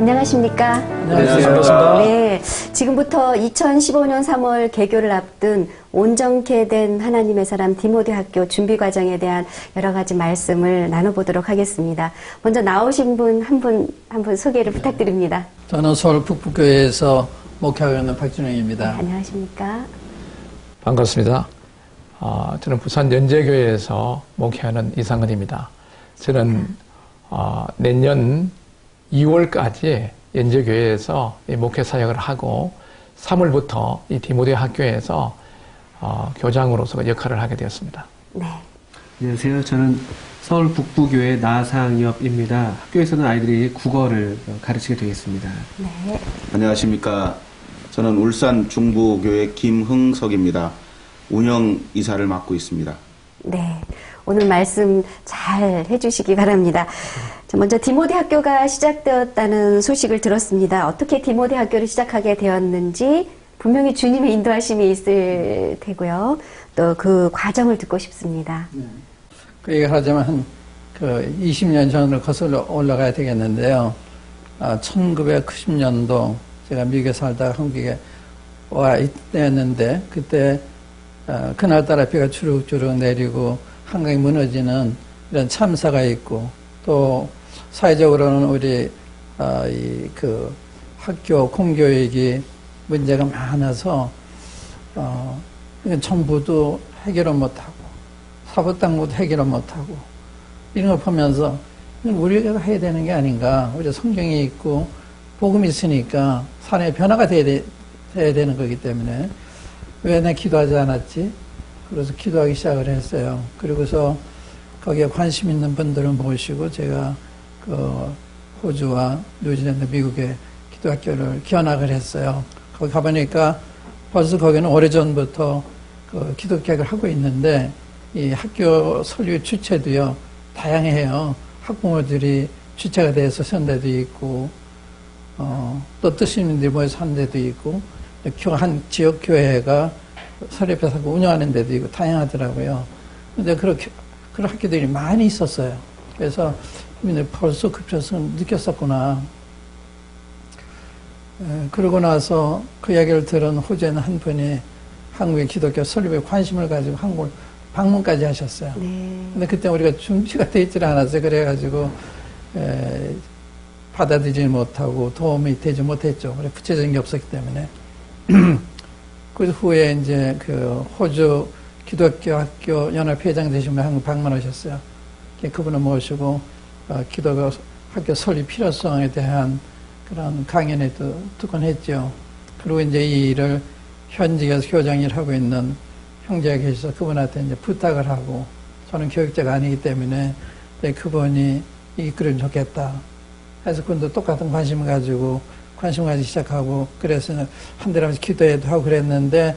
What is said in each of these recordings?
안녕하십니까? 안녕하십니까? 네, 지금부터 2015년 3월 개교를 앞둔 온전케 된 하나님의 사람 디모데 학교 준비 과정에 대한 여러 가지 말씀을 나눠보도록 하겠습니다. 먼저 나오신 분 한 분 소개를 부탁드립니다. 저는 서울 북부교회에서 목회하고 있는 박준영입니다. 네, 안녕하십니까? 반갑습니다. 저는 부산 연제교회에서 목회하는 이상은입니다. 저는 내년 2월까지 연제교회에서 이 목회 사역을 하고 3월부터 이 디모데 학교에서 교장으로서 역할을 하게 되었습니다. 네. 안녕하세요. 저는 서울 북부교회 나상엽입니다. 학교에서는 아이들이 국어를 가르치게 되겠습니다. 네. 안녕하십니까. 저는 울산 중부교회 김흥석입니다. 운영 이사를 맡고 있습니다. 네. 오늘 말씀 잘 해주시기 바랍니다. 먼저 디모데 학교가 시작되었다는 소식을 들었습니다. 어떻게 디모데 학교를 시작하게 되었는지 분명히 주님의 인도하심이 있을 테고요. 또 그 과정을 듣고 싶습니다. 그 얘기를 하자면 한 20년 전으로 거슬러 올라가야 되겠는데요. 1990년도 제가 미국에 살다가 한국에 와 있었는데 그때 그날따라 비가 주룩주룩 내리고 한강이 무너지는 이런 참사가 있고 또 사회적으로는 우리 그 학교 공교육이 문제가 많아서 정부도 해결을 못하고 사법당국도 해결을 못하고 이런 걸 보면서 우리가 해야 되는 게 아닌가. 우리 성경이 있고 복음이 있으니까 사람의 변화가 돼야 되는 거기 때문에 왜 내가 기도하지 않았지? 그래서 기도하기 시작을 했어요. 그리고서 거기에 관심 있는 분들을 모시고 제가 그 호주와 뉴질랜드, 미국의 기도학교를 견학을 했어요. 거기 가보니까 벌써 거기는 오래전부터 그 기독교학을 하고 있는데 이 학교 설립 주체도요 다양해요. 학부모들이 주체가 돼서 선 데도 있고 또 뜻 있는 분들이 모여서 한 데도 있고 한 지역 교회가 설립해서 운영하는 데도 있고 다양하더라고요. 근데 그런 학교들이 많이 있었어요. 그래서 벌써 급조성을 느꼈었구나. 그러고 나서 그 이야기를 들은 호주에 있는 한 분이 한국의 기독교 설립에 관심을 가지고 한국을 방문까지 하셨어요. 네. 근데 그때 우리가 준비가 되어 있지 않았어요. 그래가지고 받아들이지 못하고 도움이 되지 못했죠. 그래 구체적인 게 없었기 때문에. 그 후에 이제 그 호주 기독교 학교 연합회장 되신 분 한국 방문하셨어요. 그분을 모시고 기독교 학교 설립 필요성에 대한 그런 강연에도 듣곤 했죠. 그리고 이제 이 일을 현직에서 교장 일을 하고 있는 형제가 계셔서 그분한테 이제 부탁을 하고 저는 교육자가 아니기 때문에 그분이 이끌면 좋겠다. 해서 그분도 똑같은 관심을 가지고 시작하고 그래서 한 달 하면서 기도회도 하고 그랬는데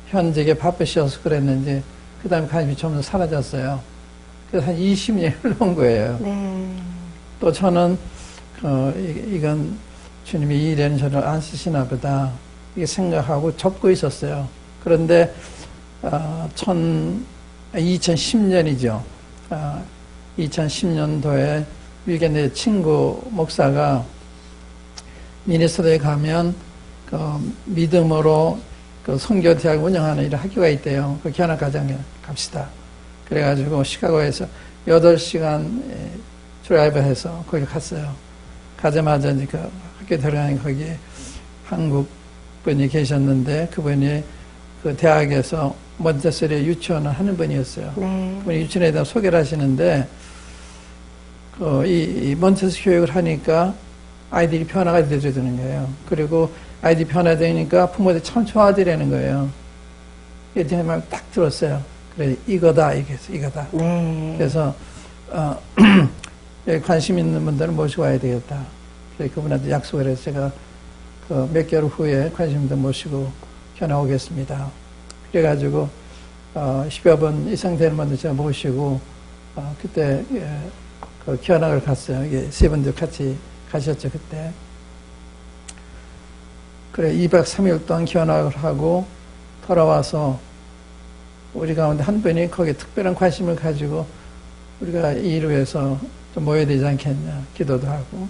현직에 바쁘셔서 그랬는지 그 다음에 관심이 점점 사라졌어요. 그래서 한 20년이 흘러온 거예요. 네. 또 저는 이건 주님이 이 일에는 저를 안 쓰시나 보다 이렇게 생각하고 접고 있었어요. 그런데 2010년이죠. 2010년도에 미국의 내 친구 목사가 미네소타에 가면 그 믿음으로 그 선교대학을 운영하는 이런 학교가 있대요. 그 견학과정에 갑시다. 그래가지고 시카고에서 8시간 드라이브해서 거기 갔어요. 가자마자 이제 그 학교 들어가니 거기에 한국 분이 계셨는데 그분이 그 대학에서 몬테소리 유치원을 하는 분이었어요. 네. 그분이 유치원에 대한 소개를 하시는데 이 몬테소리 교육을 하니까 아이들이 변화가 되어주는 거예요. 그리고 아이들이 변화되니까 부모들이 참 좋아하더라는 거예요. 이게 제 말 딱 들었어요. 그래 이거다 이거다. 네. 그래서 관심 있는 분들은 모시고 와야 되겠다. 그래서 그분한테 약속을 해서 제가 그 몇 개월 후에 관심 있는 분 모시고 견학 오겠습니다. 그래가지고 10여 분 이상 되는 분들 제가 모시고 그때 그 견학을 갔어요. 이게 세 분들 같이 가셨죠 그때. 그래 2박 3일 동안 견학을 하고 돌아와서 우리 가운데 한 분이 거기에 특별한 관심을 가지고 우리가 이 일을 위해서 좀 모여야 되지 않겠냐 기도도 하고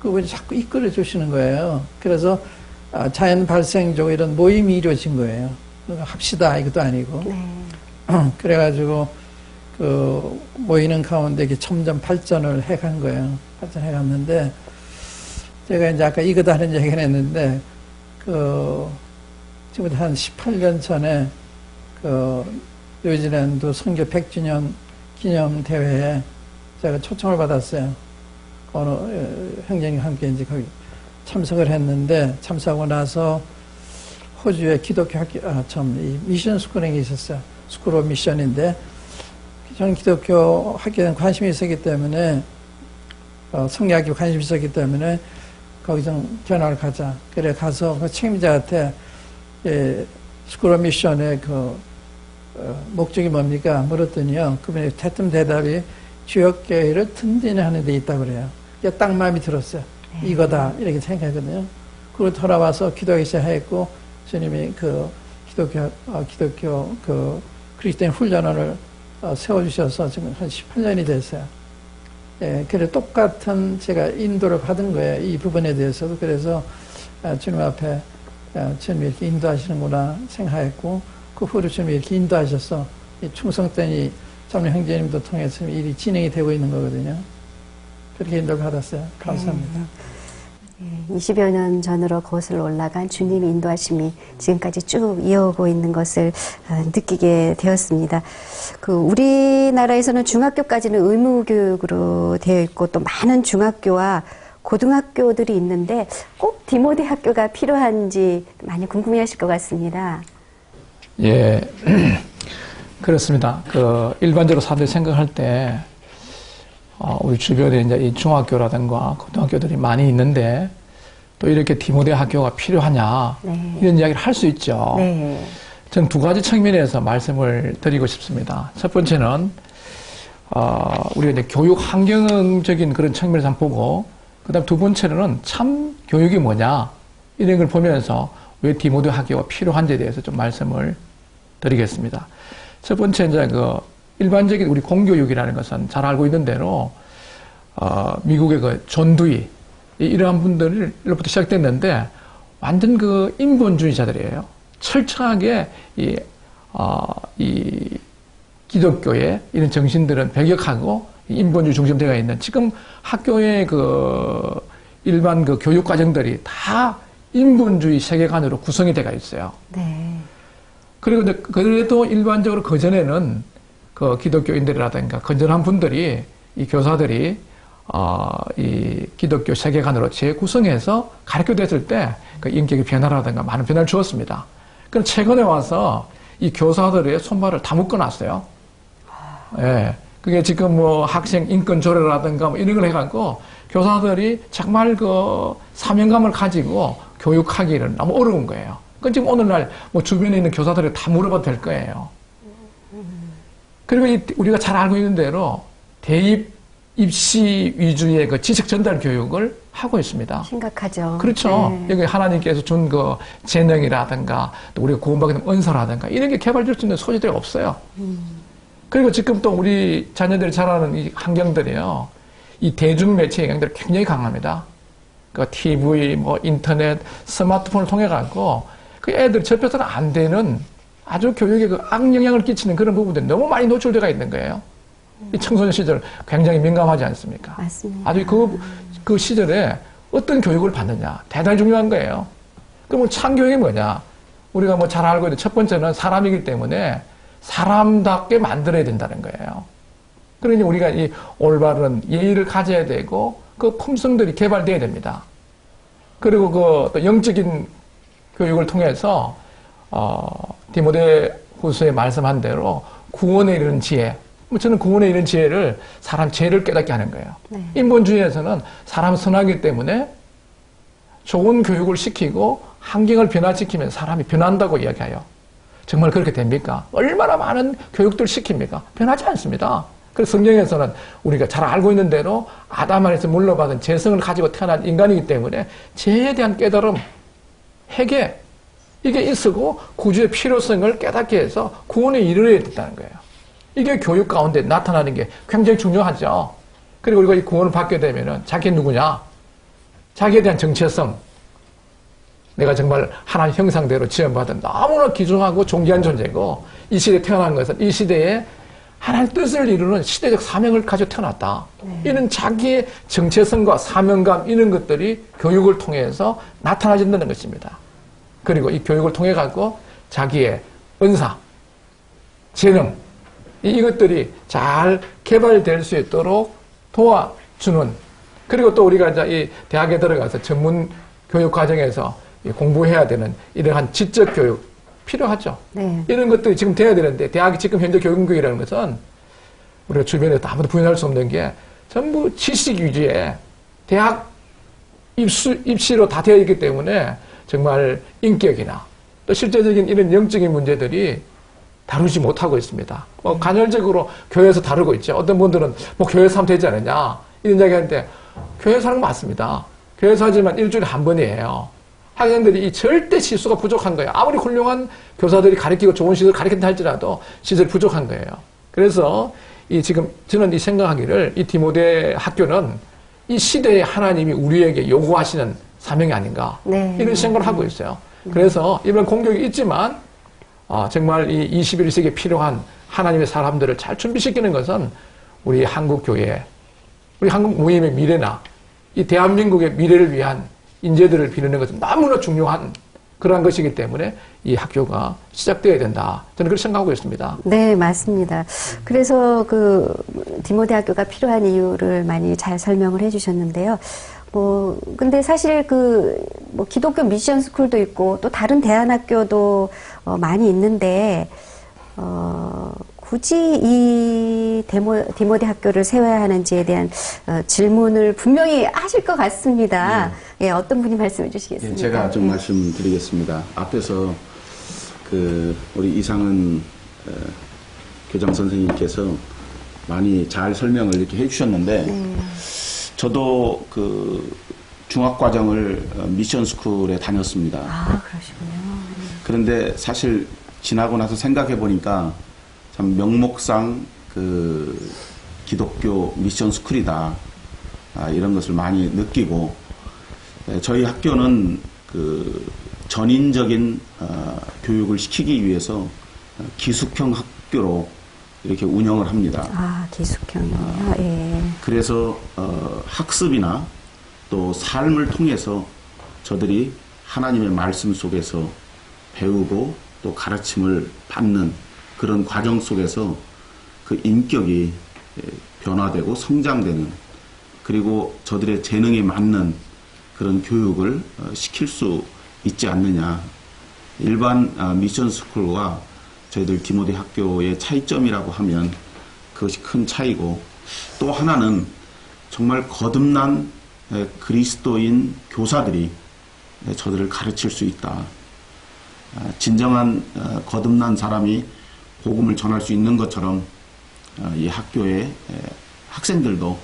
그분이 자꾸 이끌어 주시는 거예요. 그래서 자연 발생적 이런 모임이 이루어진 거예요. 합시다 이것도 아니고. 네. 그래가지고 그 모이는 가운데 이게 점점 발전을 해간 거예요. 발전해 갔는데 제가 이제 아까 이거다 하는 얘기를 했는데 그 지금부터 한 18년 전에 그 뉴질랜드 선교 100주년 기념 대회에 제가 초청을 받았어요. 어느 형제님과 함께 이제 거기 참석을 했는데 참석하고 나서 호주의 기독교 학교 이 미션 스쿨에 있었어요. 스쿨 오브 미션인데 저는 기독교 학교에 관심이 있었기 때문에 성경학교에 관심이 있었기 때문에 거기서 견학을 가자. 그래 가서 그 책임자한테 스쿨 오브 미션의 그 목적이 뭡니까? 물었더니요. 그분이 대뜸 대답이 지역교회를 든든히 하는 데 있다고 그래요. 이게 딱 마음이 들었어요. 이거다. 이렇게 생각하거든요. 그걸 돌아와서 기도하기 시작했고, 주님이 그 기독교 그 그리스도인 훈련원을 세워주셔서 지금 한 18년이 됐어요. 예, 그래 똑같은 제가 인도를 받은 거예요. 이 부분에 대해서도. 그래서 주님 앞에 주님이 이렇게 인도하시는구나 생각했고, 그 후로 주님이 이렇게 인도하셔서 이 충성된 이 장로 형제님도 통해서 일이 진행이 되고 있는 거거든요. 그렇게 인도를 받았어요. 감사합니다. 20여 년 전으로 거슬러 올라간 주님의 인도하심이 지금까지 쭉 이어오고 있는 것을 느끼게 되었습니다. 그 우리나라에서는 중학교까지는 의무교육으로 되어 있고 또 많은 중학교와 고등학교들이 있는데 꼭 디모데 학교가 필요한지 많이 궁금해하실 것 같습니다. 예, 그렇습니다. 그 일반적으로 사람들이 생각할 때 우리 주변에 이제 이 중학교라든가 고등학교들이 많이 있는데 또 이렇게 디모데 학교가 필요하냐 네. 이런 이야기를 할 수 있죠. 네. 저는 두 가지 측면에서 말씀을 드리고 싶습니다. 첫 번째는 우리가 이제 교육 환경적인 그런 측면에서 한번 보고, 그다음 두 번째로는 참 교육이 뭐냐 이런 걸 보면서 왜 디모데 학교가 필요한지에 대해서 좀 말씀을 드리겠습니다. 첫 번째 이제 그 일반적인 우리 공교육이라는 것은 잘 알고 있는 대로 미국의 그 존 두이 이러한 분들로부터 시작됐는데 완전 그 인본주의자들이에요. 철저하게 이 기독교의 이런 정신들은 배격하고 인본주의 중심되어 있는, 지금 학교의 그 일반 그 교육 과정들이 다 인본주의 세계관으로 구성이 되어 있어요. 네. 그리고 그래도 일반적으로 그전에는 그 기독교인들이라든가 건전한 분들이, 이 교사들이 이 기독교 세계관으로 재구성해서 가르쳐댔을 때 그 인격의 변화라든가 많은 변화를 주었습니다. 그럼 최근에 와서 이 교사들의 손발을 다 묶어놨어요. 예. 그게 지금 뭐 학생 인권 조례라든가 뭐 이런 걸 해갖고 교사들이 정말 그 사명감을 가지고 교육하기는 너무 어려운 거예요. 그 지금 오늘날 뭐 주변에 있는 교사들이 다 물어봐도 될 거예요. 그리고 우리가 잘 알고 있는 대로 대입 입시 위주의 그 지식 전달 교육을 하고 있습니다. 심각하죠. 그렇죠. 네. 여기 하나님께서 준 그 재능이라든가 또 우리가 구원받는 은사라든가 이런 게 개발될 수 있는 소지들이 없어요. 그리고 지금 또 우리 자녀들이 자라는 이 환경들이요, 이 대중매체의 영향들이 굉장히 강합니다. 그 TV, 뭐 인터넷, 스마트폰을 통해 갖고 그 애들 접해서는 안 되는 아주 교육에 그 악영향을 끼치는 그런 부분들이 너무 많이 노출되어 있는 거예요. 이 청소년 시절 굉장히 민감하지 않습니까? 맞습니다. 아주 그 시절에 어떤 교육을 받느냐 대단히 중요한 거예요. 그러면 참교육이 뭐냐? 우리가 뭐 잘 알고 있는 첫 번째는 사람이기 때문에 사람답게 만들어야 된다는 거예요. 그러니 우리가 이 올바른 예의를 가져야 되고 그 품성들이 개발돼야 됩니다. 그리고 그 또 영적인 교육을 통해서 디모데 후서에 말씀한 대로 구원에 이르는 지혜, 저는 구원에 이르는 지혜를 사람 죄를 깨닫게 하는 거예요. 네. 인본주의에서는 사람 선하기 때문에 좋은 교육을 시키고 환경을 변화시키면 사람이 변한다고 이야기해요. 정말 그렇게 됩니까? 얼마나 많은 교육들 시킵니까? 변하지 않습니다. 그래서 성경에서는 우리가 잘 알고 있는 대로 아담 안에서 물려받은 죄성을 가지고 태어난 인간이기 때문에 죄에 대한 깨달음, 회개, 이게 있고 구주의 필요성을 깨닫게 해서 구원에 이르러야 된다는 거예요. 이게 교육 가운데 나타나는 게 굉장히 중요하죠. 그리고 우리가 이 구원을 받게 되면은 자기 누구냐? 자기에 대한 정체성, 내가 정말 하나님 형상대로 지원받은 너무나 귀중하고 존귀한 존재고 이 시대에 태어난 것은 이 시대에 하나님 뜻을 이루는 시대적 사명을 가지고 태어났다. 이런 자기의 정체성과 사명감 이런 것들이 교육을 통해서 나타나진다는 것입니다. 그리고 이 교육을 통해 갖고 자기의 은사, 재능 이것들이 잘 개발될 수 있도록 도와주는, 그리고 또 우리가 이제 이 대학에 들어가서 전문 교육 과정에서 공부해야 되는 이러한 지적 교육 필요하죠. 네. 이런 것들이 지금 돼야 되는데 대학이 지금 현재 교육이라는 것은 우리가 주변에서 아무도 부인할 수 없는 게 전부 지식 위주의 대학 입시로 다 되어 있기 때문에 정말 인격이나 또 실제적인 이런 영적인 문제들이 다루지 못하고 있습니다. 뭐 간헐적으로 교회에서 다루고 있죠. 어떤 분들은 뭐 교회에서 하면 되지 않느냐 이런 이야기 하는데 교회에서 하는 거 맞습니다. 교회에서 하지만 일주일에 한 번이에요. 학생들이 이 절대 시수가 부족한 거예요. 아무리 훌륭한 교사들이 가르치고 좋은 시설을 가르친다 할지라도 시설이 부족한 거예요. 그래서 이 지금 저는 이 생각하기를 이 디모데 학교는 이 시대에 하나님이 우리에게 요구하시는 사명이 아닌가 네. 이런 생각을 하고 있어요. 그래서 이번 공격이 있지만 정말 이 21세기에 필요한 하나님의 사람들을 잘 준비시키는 것은 우리 한국 교회, 우리 한국 모임의 미래나 이 대한민국의 미래를 위한 인재들을 기르는 것은 너무나 중요한 그러한 것이기 때문에 이 학교가 시작되어야 된다. 저는 그렇게 생각하고 있습니다. 네, 맞습니다. 그래서 그 디모데 학교가 필요한 이유를 많이 잘 설명을 해주셨는데요. 근데 사실 뭐 기독교 미션 스쿨도 있고 또 다른 대안학교도 많이 있는데, 굳이 이 디모데 학교를 세워야 하는지에 대한 질문을 분명히 하실 것 같습니다. 예, 어떤 분이 말씀해 주시겠습니까? 예, 제가 좀 말씀드리겠습니다. 앞에서 우리 이상은 교장 선생님께서 많이 잘 설명을 이렇게 해주셨는데, 저도 중학과정을 미션 스쿨에 다녔습니다. 아, 그러시군요. 그런데 사실 지나고 나서 생각해 보니까 참 명목상 기독교 미션 스쿨이다. 이런 것을 많이 느끼고, 저희 학교는 전인적인 교육을 시키기 위해서 기숙형 학교로 이렇게 운영을 합니다. 아, 기숙형이요. 예. 그래서 학습이나 또 삶을 통해서 저들이 하나님의 말씀 속에서 배우고 또 가르침을 받는 그런 과정 속에서 그 인격이 변화되고 성장되는, 그리고 저들의 재능에 맞는 그런 교육을 시킬 수 있지 않느냐. 일반 미션 스쿨과 저희들 디모데 학교의 차이점이라고 하면 그것이 큰 차이고, 또 하나는 정말 거듭난 그리스도인 교사들이 저들을 가르칠 수 있다. 진정한 거듭난 사람이 복음을 전할 수 있는 것처럼 이 학교의 학생들도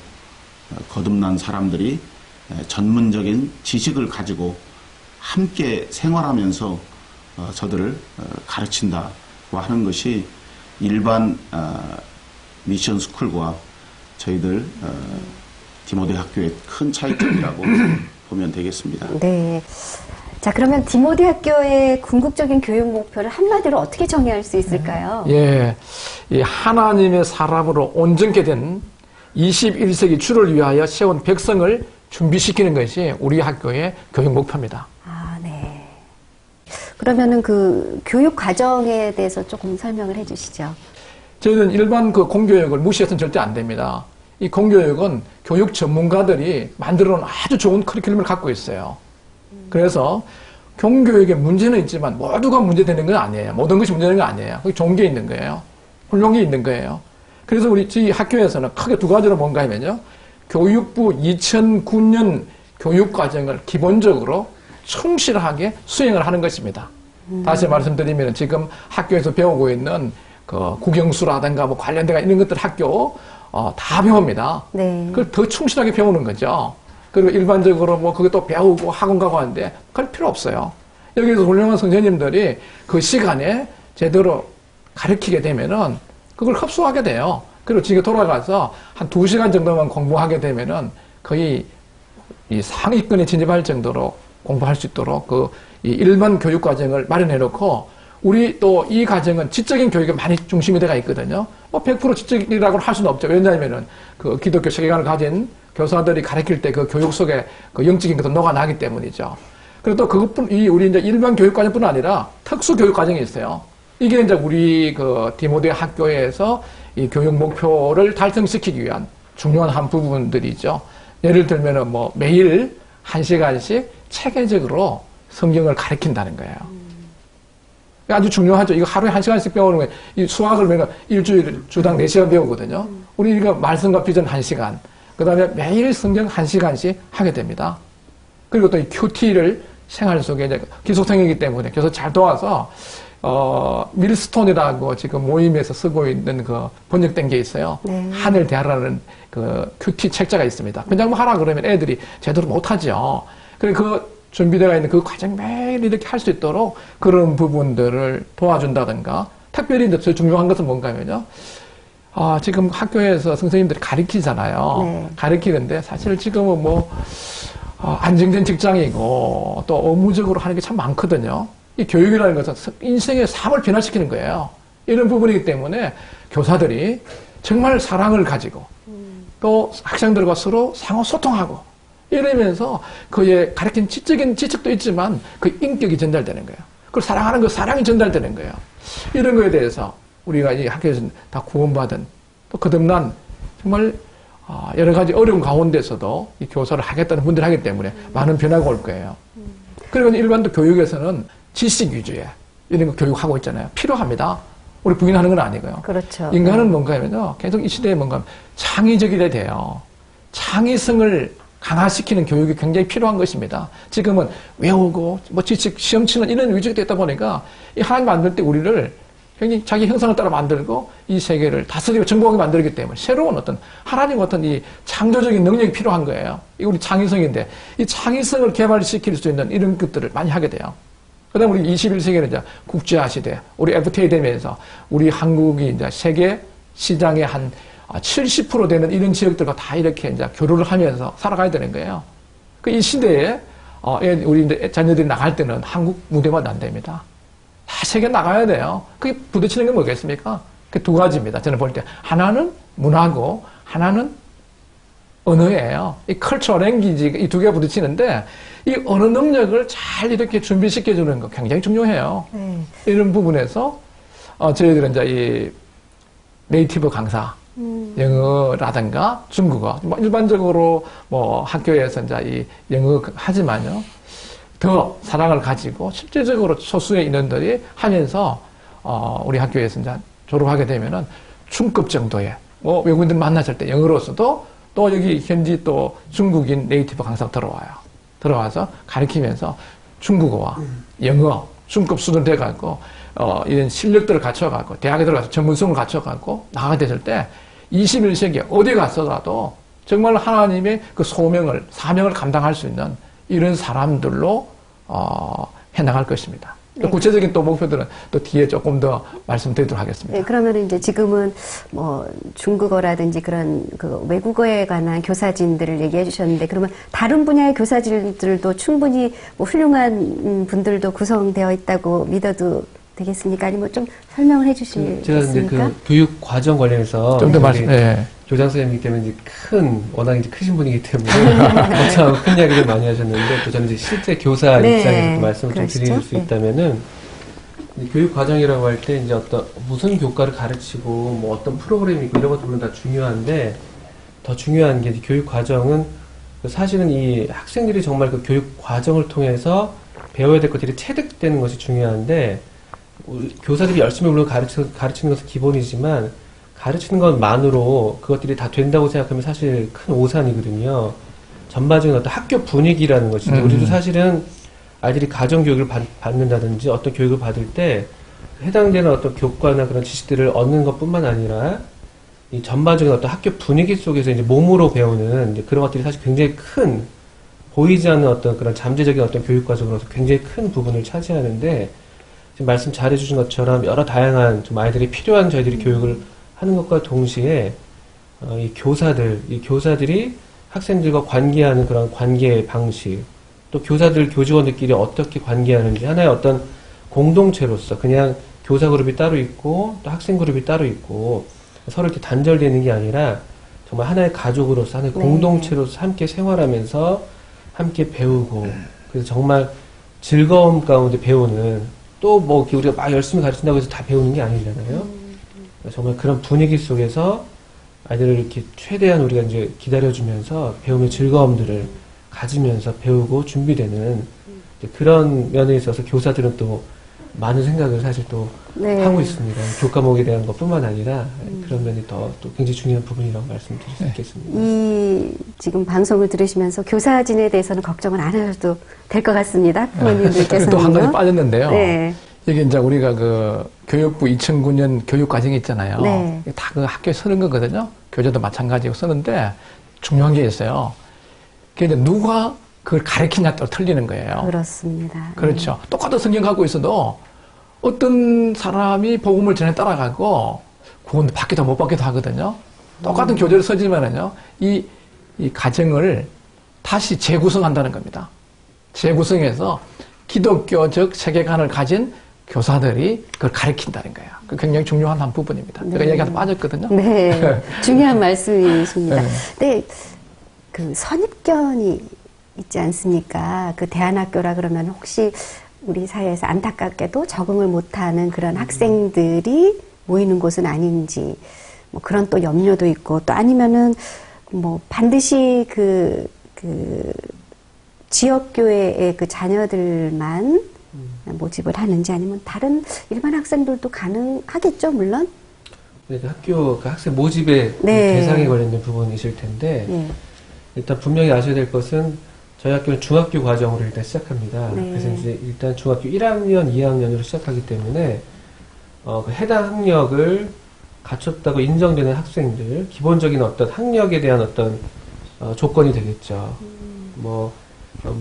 거듭난 사람들이 전문적인 지식을 가지고 함께 생활하면서 저들을 가르친다고 하는 것이 일반 미션 스쿨과 저희들 디모데 학교의 큰 차이점이라고 보면 되겠습니다. 네. 자, 그러면 디모데 학교의 궁극적인 교육 목표를 한마디로 어떻게 정의할 수 있을까요? 예, 이 하나님의 사람으로 온전케 된 21세기 주를 위하여 세운 백성을 준비시키는 것이 우리 학교의 교육 목표입니다. 아, 네. 그러면은 교육 과정에 대해서 조금 설명을 해 주시죠. 저희는 일반 공교육을 무시해서는 절대 안 됩니다. 이 공교육은 교육 전문가들이 만들어 놓은 아주 좋은 커리큘럼을 갖고 있어요. 그래서 공교육에 문제는 있지만 모두가 문제되는 건 아니에요. 모든 것이 문제되는 건 아니에요. 거기 좋은 게 있는 거예요. 훌륭한 게 있는 거예요. 그래서 우리 저희 학교에서는 크게 두 가지로 뭔가 하면요. 교육부 2009년 교육과정을 기본적으로 충실하게 수행을 하는 것입니다. 다시 말씀드리면 지금 학교에서 배우고 있는 국영수라든가 뭐 관련된 이런 것들 학교 다 배웁니다. 네. 그걸 더 충실하게 배우는 거죠. 그리고 일반적으로 뭐 그게 또 배우고 학원 가고 하는데 그럴 필요 없어요. 여기서 훌륭한 선생님들이 그 시간에 제대로 가르치게 되면은 그걸 흡수하게 돼요. 그리고 집에 돌아가서 한 2시간 정도만 공부하게 되면은 거의 이 상위권에 진입할 정도로 공부할 수 있도록 이 일반 교육 과정을 마련해 놓고 우리 또 이 과정은 지적인 교육에 많이 중심이 되어 있거든요. 뭐 100% 지적이라고 할 수는 없죠. 왜냐하면은 그 기독교 세계관을 가진 교사들이 가르칠 때 그 교육 속에 그 영적인 것도 녹아나기 때문이죠. 그리고 또 우리 이제 일반 교육 과정뿐 아니라 특수 교육 과정이 있어요. 이게 이제 우리 그 디모데 학교에서 이 교육 목표를 달성시키기 위한 중요한 한 부분들이죠. 예를 들면은 뭐 매일 1시간씩 체계적으로 성경을 가르친다는 거예요. 아주 중요하죠. 이거 하루에 1시간씩 배우는 거예요. 이 수학을 매일 일주일 주당 4시간 배우거든요. 우리 이거 말씀과 비전 1시간. 그 다음에 매일 성경 1시간씩 하게 됩니다. 그리고 또 이 큐티를 생활 속에 이제 기속성이기 때문에 그래서 잘 도와서 밀스톤이라고 지금 모임에서 쓰고 있는 그 번역된 게 있어요. 네. 하늘 대하라는 그 큐티 책자가 있습니다. 그냥 뭐 하라 그러면 애들이 제대로 못하죠. 그래서 그 준비되어 있는 그 과정 매일 이렇게 할 수 있도록 그런 부분들을 도와준다든가 특별히 이제 제일 중요한 것은 뭔가 하면요. 지금 학교에서 선생님들이 가르치잖아요. 네. 가르치는데 사실 지금은 뭐 안정된 직장이고 또 업무적으로 하는 게 참 많거든요. 이 교육이라는 것은 인생의 삶을 변화시키는 거예요. 이런 부분이기 때문에 교사들이 정말 사랑을 가지고 또 학생들과 서로 상호 소통하고 이러면서 그의 가르친 지적인 지식도 있지만 그 인격이 전달되는 거예요. 그걸 사랑하는 그 사랑이 전달되는 거예요. 이런 거에 대해서 우리가 이 학교에서 다 구원받은 또 거듭난 정말 여러 가지 어려운 가운데서도 이 교사를 하겠다는 분들이 하기 때문에 많은 변화가 올 거예요. 그리고 일반도 교육에서는 지식 위주의 이런 거 교육하고 있잖아요. 필요합니다. 우리 부인하는 건 아니고요. 그렇죠. 인간은 뭔가 하면요. 계속 이 시대에 뭔가 창의적이어야 돼요. 창의성을 강화시키는 교육이 굉장히 필요한 것입니다. 지금은 외우고 뭐 지식 시험 치는 이런 위주가 됐다 보니까 이 하나님 만들 때 우리를 굉장히 자기 형상을 따라 만들고 이 세계를 다스리고 정복하게 만들기 때문에 새로운 어떤 하나님 어떤 이 창조적인 능력이 필요한 거예요. 이 우리 창의성인데 이 창의성을 개발시킬 수 있는 이런 것들을 많이 하게 돼요. 그다음 우리 21세기는 이제 국제화 시대, 우리 FTA 되면서 우리 한국이 이제 세계 시장의 한 70% 되는 이런 지역들과 다 이렇게 이제 교류를 하면서 살아가야 되는 거예요. 그 이 시대에 우리 이제 자녀들이 나갈 때는 한국 무대만 안 됩니다. 다 세계 나가야 돼요. 그게 부딪히는 게 뭐겠습니까? 그 두 가지입니다. 저는 볼 때 하나는 문화고 하나는 언어예요. 이 컬처 랭귀지 이 두 개가 부딪히는데 이 언어 능력을 잘 이렇게 준비시켜 주는 거 굉장히 중요해요. 이런 부분에서 저희들은 이제 이 네이티브 강사 영어라든가 중국어 뭐 일반적으로 뭐 학교에서 이제 이 영어 하지만요. 더 사랑을 가지고 실제적으로 소수의 인원들이 하면서 우리 학교에서 이제 졸업하게 되면은 중급 정도의 뭐 외국인들 만났을 때 영어로서도 또 여기 현지 또 중국인 네이티브 강사가 들어와서 가르치면서 중국어와 영어 중급 수준 돼가지고 이런 실력들을 갖춰가지고 대학에 들어가서 전문성을 갖춰가지고 나가게 됐을 때 21세기에 어디 갔어도 정말 하나님의 그 사명을 감당할 수 있는 이런 사람들로 해나갈 것입니다. 네. 구체적인 또 목표들은 또 뒤에 조금 더 말씀드리도록 하겠습니다. 네, 그러면 이제 지금은 뭐 중국어라든지 그런 그 외국어에 관한 교사진들을 얘기해 주셨는데 그러면 다른 분야의 교사진들도 충분히 뭐 훌륭한 분들도 구성되어 있다고 믿어도 되겠습니까? 아니면 좀 설명을 해 주시겠습니까? 제가 이제 그 교육 과정 관련해서 좀 더 말씀. 네. 교장 선생님이기 때문에 이제 워낙 이제 크신 분이기 때문에 엄청 큰 이야기를 많이 하셨는데 또 저는 이제 실제 교사 네, 입장에서 말씀을 좀 그러시죠? 드릴 수 있다면은 교육 과정이라고 할 때 이제 무슨 교과를 가르치고 뭐 어떤 프로그램이 있고 이런 것들은 다 중요한데 더 중요한 게 교육 과정은 사실은 이 학생들이 정말 그 교육 과정을 통해서 배워야 될 것들이 체득되는 것이 중요한데 교사들이 열심히 물론 가르치는 것은 기본이지만 가르치는 것만으로 그것들이 다 된다고 생각하면 사실 큰 오산이거든요. 전반적인 어떤 학교 분위기라는 것이죠. 우리도 사실은 아이들이 가정교육을 받는다든지 어떤 교육을 받을 때 해당되는 어떤 교과나 그런 지식들을 얻는 것 뿐만 아니라 이 전반적인 어떤 학교 분위기 속에서 이제 몸으로 배우는 이제 그런 것들이 사실 굉장히 큰 보이지 않는 어떤 그런 잠재적인 어떤 교육 과정으로서 굉장히 큰 부분을 차지하는데 지금 말씀 잘 해주신 것처럼 여러 다양한 좀 아이들이 필요한 저희들이 교육을 하는 것과 동시에 이 교사들이 학생들과 관계하는 그런 관계 방식, 또 교사들, 교직원들끼리 어떻게 관계하는지 하나의 어떤 공동체로서 그냥 교사 그룹이 따로 있고 또 학생 그룹이 따로 있고 서로 이렇게 단절되는 게 아니라 정말 하나의 가족으로서 하나의 공동체로서 함께 생활하면서 함께 배우고 그래서 정말 즐거움 가운데 배우는 또 뭐 우리가 막 열심히 가르친다고 해서 다 배우는 게 아니잖아요. 정말 그런 분위기 속에서 아이들을 이렇게 최대한 우리가 이제 기다려주면서 배움의 즐거움들을 가지면서 배우고 준비되는 그런 면에 있어서 교사들은 또 많은 생각을 사실 또 하고 있습니다. 교과목에 대한 것뿐만 아니라 그런 면이 또 굉장히 중요한 부분이라고 말씀드릴 수 있겠습니다. 이 지금 방송을 들으시면서 교사진에 대해서는 걱정은 안 하셔도 될 것 같습니다. 부모님들께서는. 또 한 가지 빠졌는데요. 네. 이게 이제 우리가 그 교육부 2009년 교육과정이 있잖아요. 네. 다 그 학교에 쓰는 거거든요. 교재도 마찬가지고 쓰는데 중요한 게 있어요. 그게 이제 누가 그걸 가르치냐에 따라 틀리는 거예요. 그렇습니다. 그렇죠. 똑같은 성경 갖고 있어도 어떤 사람이 복음을 전해 따라가고 그건 받기도 못 받기도 하거든요. 똑같은 교재를 써지면은요, 이 가정을 다시 재구성한다는 겁니다. 재구성해서 기독교적 세계관을 가진 교사들이 그걸 가르친다는 거예요. 그 굉장히 중요한 한 부분입니다. 제가 얘기하다 빠졌거든요. 네. 중요한 말씀이십니다. 네. 근데 그 선입견이 있지 않습니까? 그 대안학교라 그러면 혹시 우리 사회에서 안타깝게도 적응을 못하는 그런 학생들이 모이는 곳은 아닌지, 뭐 그런 또 염려도 있고, 또 아니면은 뭐 반드시 그 지역교회의 그 자녀들만 모집을 하는지 아니면 다른 일반 학생들도 가능하겠죠, 물론? 네, 학교, 그 학생 모집의 대상에 관련된 부분이실 텐데, 일단 분명히 아셔야 될 것은 저희 학교는 중학교 과정으로 일단 시작합니다. 그래서 이제 일단 중학교 1학년, 2학년으로 시작하기 때문에, 그 해당 학력을 갖췄다고 인정되는 학생들, 기본적인 어떤 학력에 대한 어떤, 조건이 되겠죠. 뭐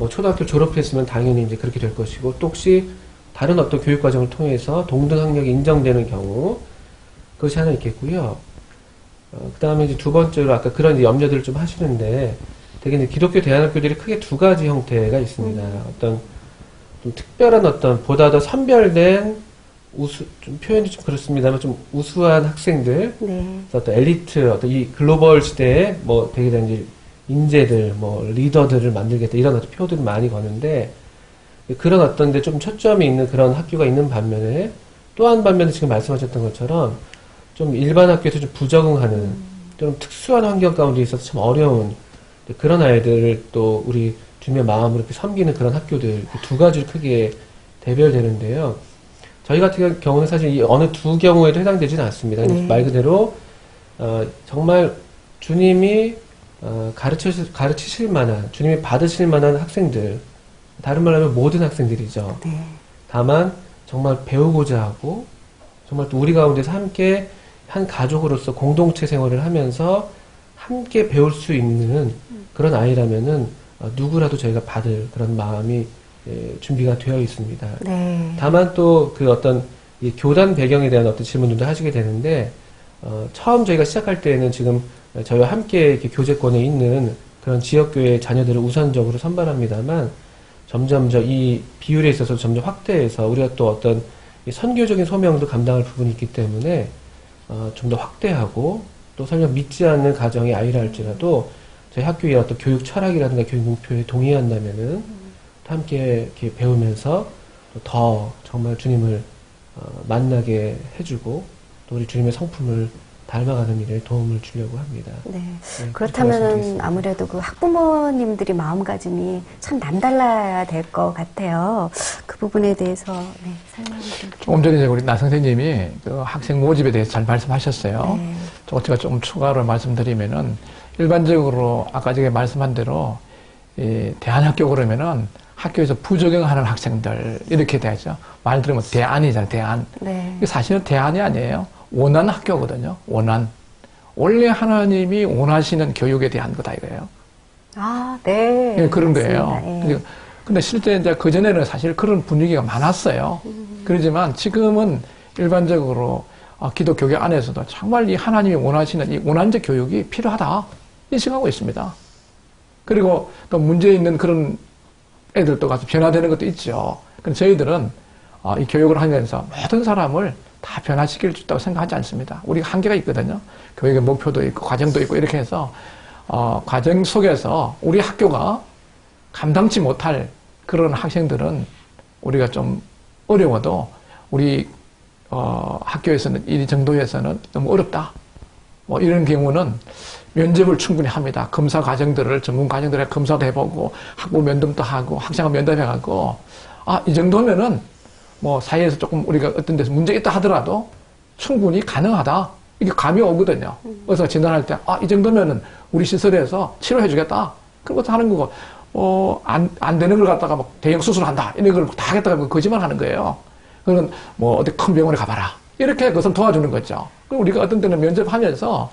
초등학교 졸업했으면 당연히 이제 그렇게 될 것이고, 또 혹시 다른 어떤 교육과정을 통해서 동등 학력이 인정되는 경우, 그것이 하나 있겠고요. 그 다음에 이제 두 번째로 아까 그런 이제 염려들을 좀 하시는데, 되게 이제 기독교 대안학교들이 크게 두 가지 형태가 있습니다. 어떤 좀 특별한 어떤 보다 더 선별된 좀 표현이 좀 그렇습니다만 좀 우수한 학생들, 어떤 엘리트, 어떤 이 글로벌 시대에 뭐 되게 이제 인재들, 뭐 리더들을 만들겠다 이런 어떤 표들을 많이 거는데 그런 어떤 데 좀 초점이 있는 그런 학교가 있는 반면에 또 한 반면에 지금 말씀하셨던 것처럼 좀 일반 학교에서 좀 부적응하는 좀 특수한 환경 가운데 있어서 참 어려운 그런 아이들을 또 우리 주님의 마음으로 이렇게 섬기는 그런 학교들 두 가지로 크게 대별되는데요. 저희 같은 경우는 사실 이 어느 두 경우에도 해당되지는 않습니다. 말 그대로 정말 주님이 가르치실 만한, 주님이 받으실 만한 학생들, 다른 말로 하면 모든 학생들이죠. 다만 정말 배우고자 하고 정말 또 우리 가운데서 함께 한 가족으로서 공동체 생활을 하면서 함께 배울 수 있는 그런 아이라면은 누구라도 저희가 받을 그런 마음이 준비가 되어 있습니다. 다만 또 그 어떤 이 교단 배경에 대한 어떤 질문들도 하시게 되는데 처음 저희가 시작할 때에는 지금 저희와 함께 이렇게 교제권에 있는 그런 지역교회 자녀들을 우선적으로 선발합니다만 점점 이 비율에 있어서 점점 확대해서 우리가 또 어떤 이 선교적인 소명도 감당할 부분이 있기 때문에 좀 더 확대하고 또 설령 믿지 않는 가정의 아이라 할지라도 저희 학교의 어떤 교육 철학이라든가 교육 목표에 동의한다면은 함께 이렇게 배우면서 더 정말 주님을 만나게 해주고 또 우리 주님의 성품을 닮아가는 일에 도움을 주려고 합니다. 그렇다면 아무래도 그 학부모님들이 마음가짐이 참 남달라야 될 것 같아요. 그 부분에 대해서 설명을 좀. 조금 전에 우리 나 선생님이 그 학생 모집에 대해서 잘 말씀하셨어요. 제가 좀 추가로 말씀드리면은 일반적으로 아까 제가 말씀한 대로 이 대안학교 그러면은 학교에서 부적응하는 학생들 이렇게 되죠. 말 들으면 대안이잖아요. 대안. 사실은 대안이 아니에요. 원한 학교거든요. 원한. 원래 하나님이 원하시는 교육에 대한 거다 이거예요. 그런 거예요. 근데 실제 이제 그전에는 사실 그런 분위기가 많았어요. 그러지만 지금은 일반적으로 기독교계 안에서도 정말 이 하나님이 원하시는 이 원한적 교육이 필요하다 인식하고 있습니다. 그리고 또 문제 있는 그런 애들도 가서 변화되는 것도 있죠. 그럼 저희들은 이 교육을 하면서 모든 사람을 다 변화시킬 수 있다고 생각하지 않습니다. 우리가 한계가 있거든요. 교육의 목표도 있고 과정도 있고 이렇게 해서 과정 속에서 우리 학교가 감당치 못할 그런 학생들은 우리가 좀 어려워도 우리 학교에서는 이 정도에서는 너무 어렵다. 뭐 이런 경우는 면접을 충분히 합니다. 검사 과정들을 전문 과정들에 검사도 해보고 학부 면담도 하고 학생과 면담해가고 이 정도면은 뭐 사회에서 조금 우리가 어떤 데서 문제 있다 하더라도 충분히 가능하다. 이게 감이 오거든요. 그래서 진단할 때 이 정도면은 우리 시설에서 치료해주겠다. 그런 것도 하는 거고 안 되는 걸 갖다가 막 대형 수술한다. 이런 걸 다 하겠다고 거짓말 하는 거예요. 그건 뭐 어디 큰 병원에 가봐라. 이렇게 그것을 도와주는 거죠. 그리고 우리가 어떤 때는 면접하면서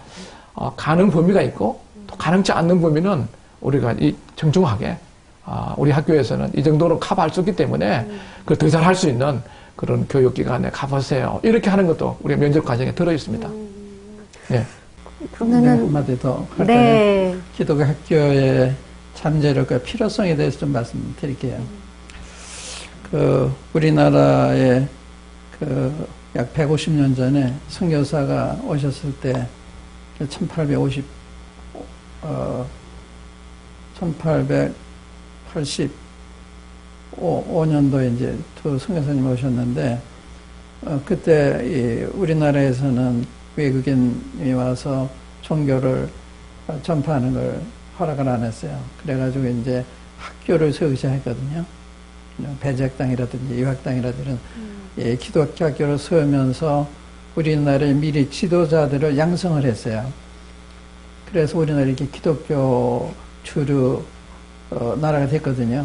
가능 범위가 있고 또 가능치 않는 범위는 우리가 정중하게 우리 학교에서는 이 정도로 커버할 수 있기 때문에 그 더 잘할 수 있는 그런 교육기관에 가보세요. 이렇게 하는 것도 우리 면접 과정에 들어 있습니다. 네. 그러면은 한마디 더 할까요? 네. 기독교 학교의 잠재력과 필요성에 대해서 좀 말씀드릴게요. 우리나라에 약 150년 전에 선교사가 오셨을 때 1885년도에 이제 두 선교사님이 오셨는데 그때 우리나라에서는 외국인이 와서 종교를 전파하는 걸 허락을 안 했어요. 그래가지고 이제 학교를 세우기 시작했거든요. 배재학당이라든지 유학당이라든지 기독교 학교를 세우면서 우리나라의 미리 지도자들을 양성을 했어요. 그래서 우리나라 이렇게 기독교 주류 나라가 됐거든요.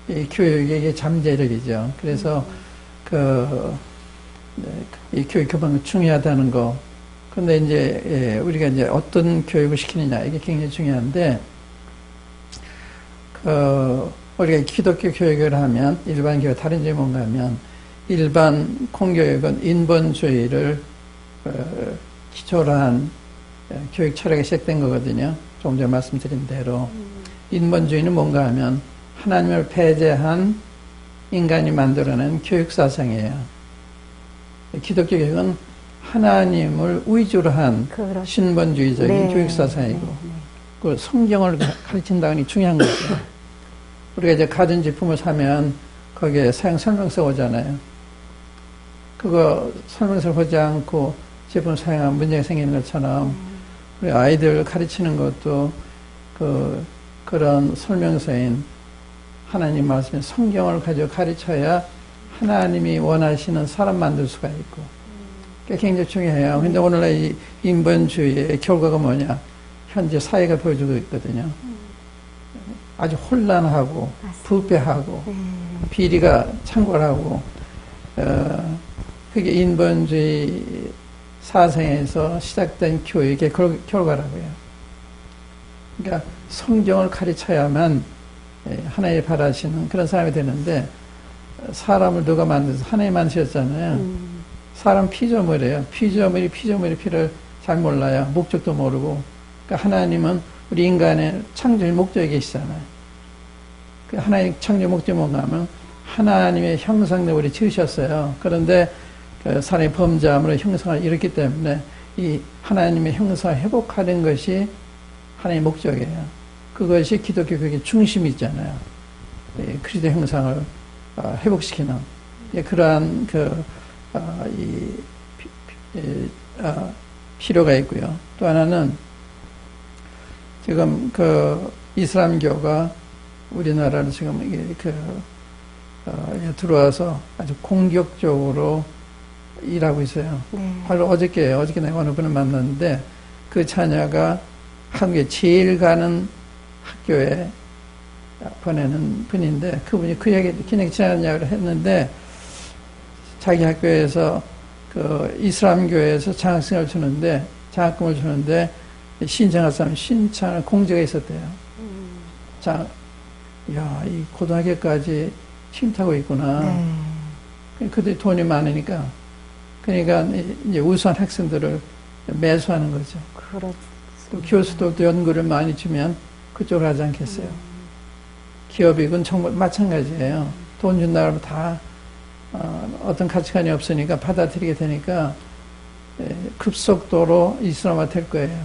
이 교육이 이게 잠재력이죠. 그래서 이 교육 교방이 중요하다는 거. 근데 이제 우리가 이제 어떤 교육을 시키느냐 이게 굉장히 중요한데 우리가 기독교 교육을 하면 일반 교육 다른 점이 뭔가 하면 일반 공교육은 인본주의를 기초로 한 교육 철학이 시작된 거거든요. 조금 전에 말씀드린 대로 인본주의는 뭔가 하면 하나님을 배제한 인간이 만들어낸 교육 사상이에요. 기독교 교육은 하나님을 위주로 한 그렇죠. 신본주의적인 네. 교육 사상이고 그 성경을 가르친다는 게 중요한 거죠. 우리가 이제 가전제품을 사면 거기에 사용 설명서 오잖아요. 그거 설명서 보지 않고 제품 사용하면 문제가 생기는 것처럼 우리 아이들 가르치는 것도 그런 설명서인 하나님 말씀인 성경을 가지고 가르쳐야 하나님이 원하시는 사람 만들 수가 있고 그게 굉장히 중요해요. 근데 오늘날 이 인본주의의 결과가 뭐냐? 현재 사회가 보여주고 있거든요. 아주 혼란하고 부패하고 비리가 창궐하고 그게 인본주의 사상에서 시작된 교육의 결과라고요. 그러니까 성경을 가르쳐야만 하나님이 바라시는 그런 사람이 되는데 사람을 누가 만들어서 하나님 만드셨잖아요. 사람 피조물이에요. 피조물이 피를 잘 몰라요. 목적도 모르고. 그러니까 하나님은 우리 인간의 창조의 목적에 계시잖아요. 그 하나님 창조 목적이 뭔가 하면 하나님의 형상대로 우리 지으셨어요. 그런데 그 사람의 범죄함으로 형상을 잃었기 때문에 이 하나님의 형상을 회복하는 것이 하나님의 목적이에요. 그것이 기독교 교육의 중심이 있잖아요. 그리스도 형상을 회복시키는 그러한 필요가 있고요. 또 하나는 지금 이슬람교가 우리나라를 지금 들어와서 아주 공격적으로 일하고 있어요. 네. 바로 어저께 내가 어느 분을 만났는데 그 자녀가 한국에 제일 가는 학교에 보내는 분인데 그분이 그냥 지난 이야기를 했는데 자기 학교에서 이슬람교에서 장학금을 주는데 신청할 사람 신청을 공제가 있었대요. 자, 이 고등학교까지 침타고 있구나. 그들이 돈이 많으니까. 그러니까 이제 우수한 학생들을 매수하는 거죠. 그렇죠. 또 교수들도 연구를 많이 주면 그쪽으로 하지 않겠어요? 기업이건 정말 마찬가지예요. 돈 준다 그러면 다 어떤 가치관이 없으니까 받아들이게 되니까 급속도로 이슬람화 될 거예요.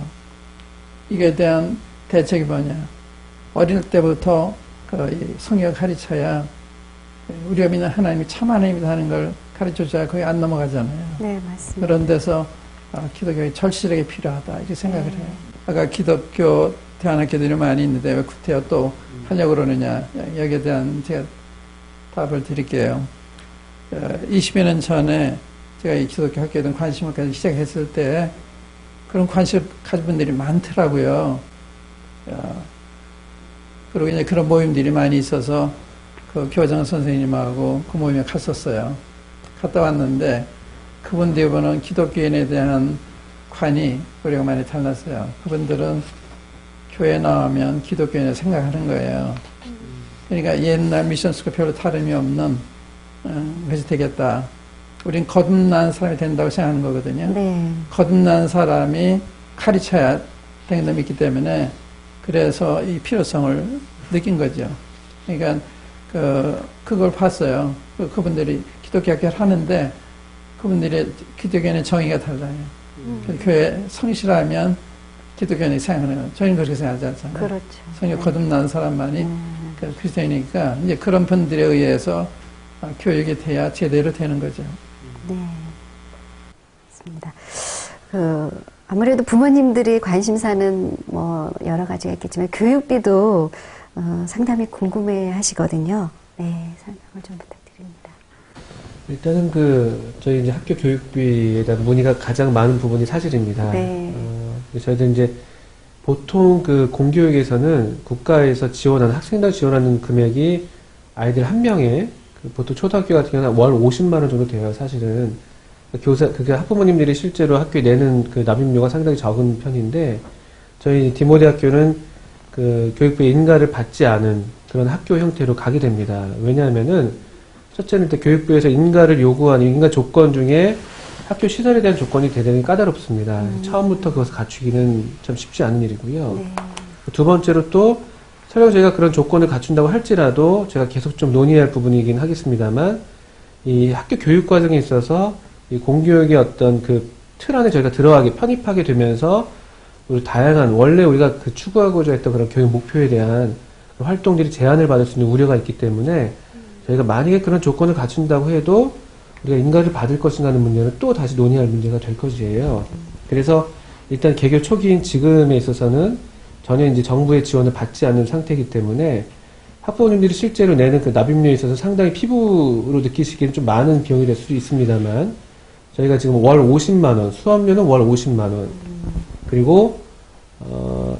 이게 대한 대책이 뭐냐? 어릴 때부터 그 성경 가르쳐야 우리가 믿는 하나님이 참 하나님이다 하는 걸 가르쳐줘야 거기 안 넘어가잖아요. 네, 맞습니다. 그런 데서 기독교가 절실하게 필요하다 이렇게 생각을 해요. 아까 기독교 대안학교들이 많이 있는데 왜 구태여 또 하려고 그러느냐, 여기에 대한 제가 답을 드릴게요. 20여 년 전에 제가 이 기독교 학교에 대한 관심을 가지기 시작했을 때 그런 관심 가진 분들이 많더라고요. 그리고 이제 그런 모임들이 많이 있어서 그 교장 선생님하고 그 모임에 갔었어요. 갔다 왔는데 그분 대부분은 기독교인에 대한 관이 우리가 많이 달랐어요. 그분들은 교회 나오면 기독교인을 생각하는 거예요. 그러니까 옛날 미션스가 별로 다름이 없는 것이 되겠다. 우린 거듭난 사람이 된다고 생각하는 거거든요. 네. 거듭난 사람이 가르쳐야 되는 놈이 있기 때문에 그래서 이 필요성을 느낀 거죠. 그러니까 그걸 봤어요. 그분들이 기독교 학교를 하는데 그분들의 기독교인의 정의가 달라요. 교회 성실하면 기독교인이 생각하는 거예요. 저희는 그렇게 생각하지 않잖아요. 그렇죠. 성령 거듭난 사람만이 그리스도이니까 이제 그런 분들에 의해서 교육이 돼야 제대로 되는 거죠. 네. 맞습니다. 아무래도 부모님들이 관심사는 뭐 여러 가지가 있겠지만 교육비도 상당히 궁금해 하시거든요. 네, 설명을 좀 부탁드립니다. 일단은 저희 이제 학교 교육비에 대한 문의가 가장 많은 부분이 사실입니다. 네. 저희들 이제 보통 공교육에서는 국가에서 지원하는, 학생당 지원하는 금액이 아이들 한 명에 보통 초등학교 같은 경우는 월 50만 원 정도 돼요, 사실은. 학부모님들이 실제로 학교에 내는 납입료가 상당히 적은 편인데, 저희 디모데 학교는 교육부의 인가를 받지 않은 그런 학교 형태로 가게 됩니다. 왜냐하면은, 첫째는 교육부에서 인가를 요구하는 인가 조건 중에 학교 시설에 대한 조건이 대단히 까다롭습니다. 처음부터 그것을 갖추기는 참 쉽지 않은 일이고요. 네. 두 번째로 또, 설령 저희가 그런 조건을 갖춘다고 할지라도 제가 계속 좀 논의할 부분이긴 하겠습니다만, 이 학교 교육 과정에 있어서 이 공교육의 어떤 틀 안에 저희가 들어가게, 편입하게 되면서 우리 다양한, 원래 우리가 추구하고자 했던 그런 교육 목표에 대한 활동들이 제한을 받을 수 있는 우려가 있기 때문에 저희가 만약에 그런 조건을 갖춘다고 해도 우리가 인가를 받을 것인가 하는 문제는 또 다시 논의할 문제가 될 것이에요. 그래서 일단 개교 초기인 지금에 있어서는 전혀 이제 정부의 지원을 받지 않는 상태이기 때문에 학부모님들이 실제로 내는 납입료에 있어서 상당히 피부로 느끼시기에는 좀 많은 비용이 될 수도 있습니다만 저희가 지금 월 50만 원, 수업료는 월 50만 원, 그리고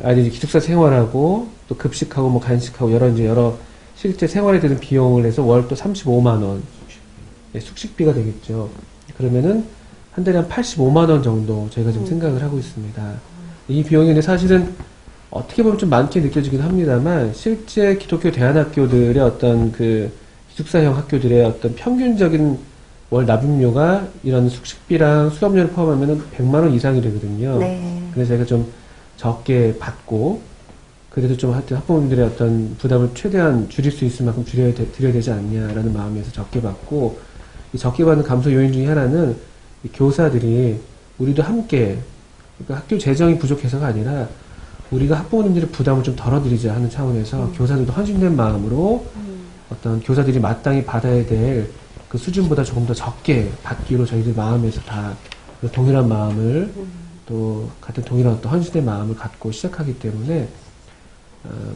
아이들이 기숙사 생활하고 또 급식하고 뭐 간식하고 여러 실제 생활에 드는 비용을 해서 월 또 35만 원, 숙식비가 되겠죠. 그러면은 한 달에 한 85만 원 정도 저희가 지금 생각을 하고 있습니다. 이 비용이 근데 사실은 어떻게 보면 좀 많게 느껴지긴 합니다만 실제 기독교 대안학교들의 어떤 기숙사형 학교들의 어떤 평균적인 월 납입료가 이런 숙식비랑 수업료를 포함하면 100만 원 이상이 되거든요. 네. 그래서 저희가 좀 적게 받고 그래도 좀 하여튼 학부모님들의 어떤 부담을 최대한 줄일 수 있을 만큼 드려야 되지 않냐라는 마음에서 적게 받고, 이 적게 받는 감소 요인 중에 하나는 이 교사들이 우리도 함께, 그러니까 학교 재정이 부족해서가 아니라 우리가 학부모님들의 부담을 좀 덜어드리자 하는 차원에서 교사들도 헌신된 마음으로 어떤 교사들이 마땅히 받아야 될 그 수준보다 조금 더 적게 받기로 저희들 마음에서 다 동일한 마음을 또 같은 동일한 어떤 헌신의 마음을 갖고 시작하기 때문에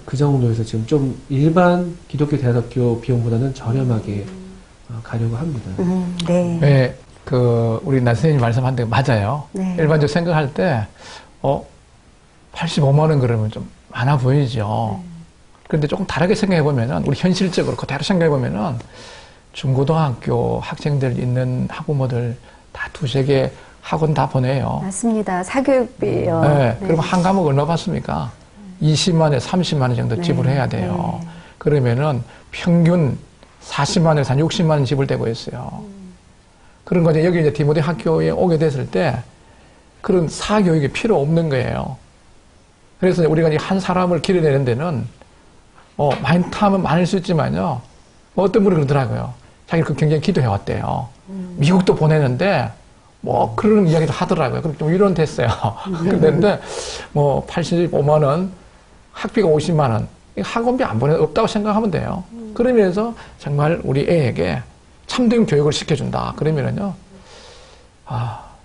그 정도에서 지금 좀 일반 기독교 대안학교 비용보다는 저렴하게 가려고 합니다. 네. 네, 우리 나 선생님 말씀한 데 맞아요. 네. 일반적으로 생각할 때, 85만 원 그러면 좀 많아 보이죠. 그런데 조금 다르게 생각해보면은, 우리 현실적으로 그대로 생각해보면은, 중고등학교 학생들 있는 학부모들 다 두세 개 학원 다 보내요. 맞습니다. 사교육비요. 네. 그럼 한 과목 얼마 받습니까? 20만 원, 30만 원 정도 네. 지불해야 돼요. 네. 그러면은 평균 40만 원에서 한 60만 원 지불되고 있어요. 그런 거죠. 여기 이제 디모데 학교에 오게 됐을 때 그런 사교육이 필요 없는 거예요. 그래서 우리가 한 사람을 길러내는 데는 많이 타면 많을 수 있지만요. 어떤 분이 그러더라고요. 자기는 굉장히 기도해왔대요. 미국도 보내는데 그런 이야기도 하더라고요. 그럼 좀 위로는 됐어요. 그런데 85만 원, 학비가 50만 원, 학원비 안 보내 없다고 생각하면 돼요. 그러면서 정말 우리 애에게 참된 교육을 시켜준다. 그러면은요,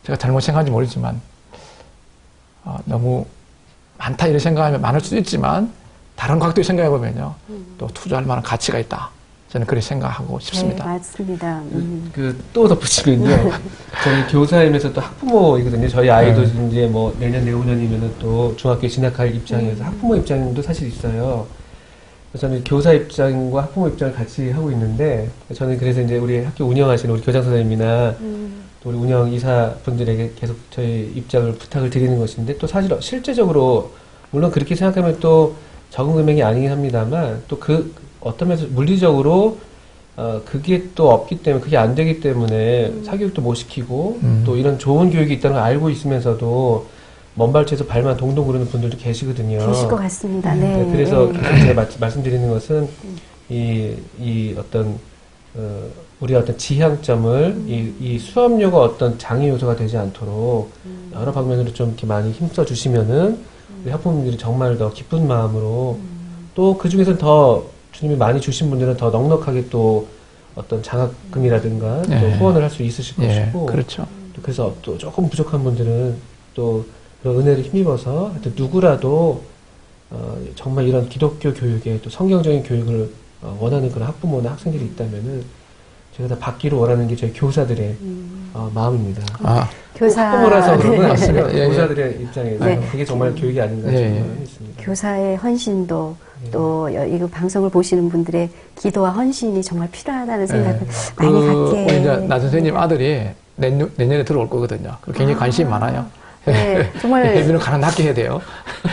제가 잘못 생각한지 모르지만, 너무 많다 이렇게 생각하면 많을 수도 있지만, 다른 각도에 생각해보면요, 또 투자할 만한 가치가 있다. 저는 그렇게 생각하고 싶습니다. 네, 맞습니다. 또 덧붙이면요. 저희 교사임에서 또 학부모이거든요. 저희 아이도 이제 내년 내후년이면은 또 중학교 진학할 입장에서 학부모 입장도 사실 있어요. 저는 교사 입장과 학부모 입장을 같이 하고 있는데, 저는 그래서 이제 우리 학교 운영하시는 우리 교장 선생님이나 또 우리 운영 이사분들에게 계속 저희 입장을 부탁을 드리는 것인데, 또 사실 실제적으로 물론 그렇게 생각하면 또 적은 금액이 아니긴 합니다만, 또 어떤 면에서 물리적으로 그게 또 없기 때문에, 그게 안 되기 때문에 사교육도 못 시키고 또 이런 좋은 교육이 있다는 걸 알고 있으면서도 먼 발치에서 발만 동동 구르는 분들도 계시거든요. 계실 것 같습니다. 네. 그래서 제가 말씀드리는 것은 우리 어떤 지향점을 이 수업료가 어떤 장애 요소가 되지 않도록 여러 방면으로 좀 이렇게 많이 힘써 주시면은 우리 학부모님들이 정말 더 기쁜 마음으로 또 그 중에서 더 주님이 많이 주신 분들은 더 넉넉하게 또 어떤 장학금이라든가 또 후원을 할 수 있으실 것이고, 그렇죠. 그래서 또 조금 부족한 분들은 또 그런 은혜를 힘입어서 하여튼 누구라도 정말 이런 기독교 교육에 또 성경적인 교육을 원하는 그런 학부모나 학생들이 있다면은 제가 다 받기를 원하는 게 저희 교사들의 마음입니다. 학부모라서 그런 건 아니고요. 교사들의 입장에서 그게 정말 교육이 아닌가 싶습니다. 교사의 헌신도 또 이 방송을 보시는 분들의 기도와 헌신이 정말 필요하다는 생각을 많이 갖게. 우리 이제 나 선생님 아들이 내년에 들어올 거거든요. 굉장히 관심이 많아요. 네, 정말. 예비는 가난 낫게 해야 돼요.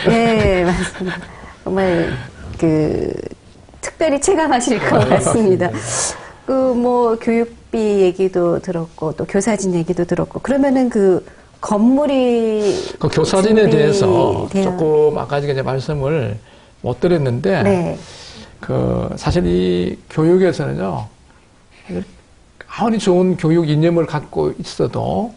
네, 맞습니다. 정말 특별히 체감하실 것 같습니다. 교육비 얘기도 들었고 또 교사진 얘기도 들었고, 그러면은 건물이 교사진에 대해서 조금 아까 이제 말씀을 못 드렸는데, 사실 이 교육에서는요, 아무리 좋은 교육 이념을 갖고 있어도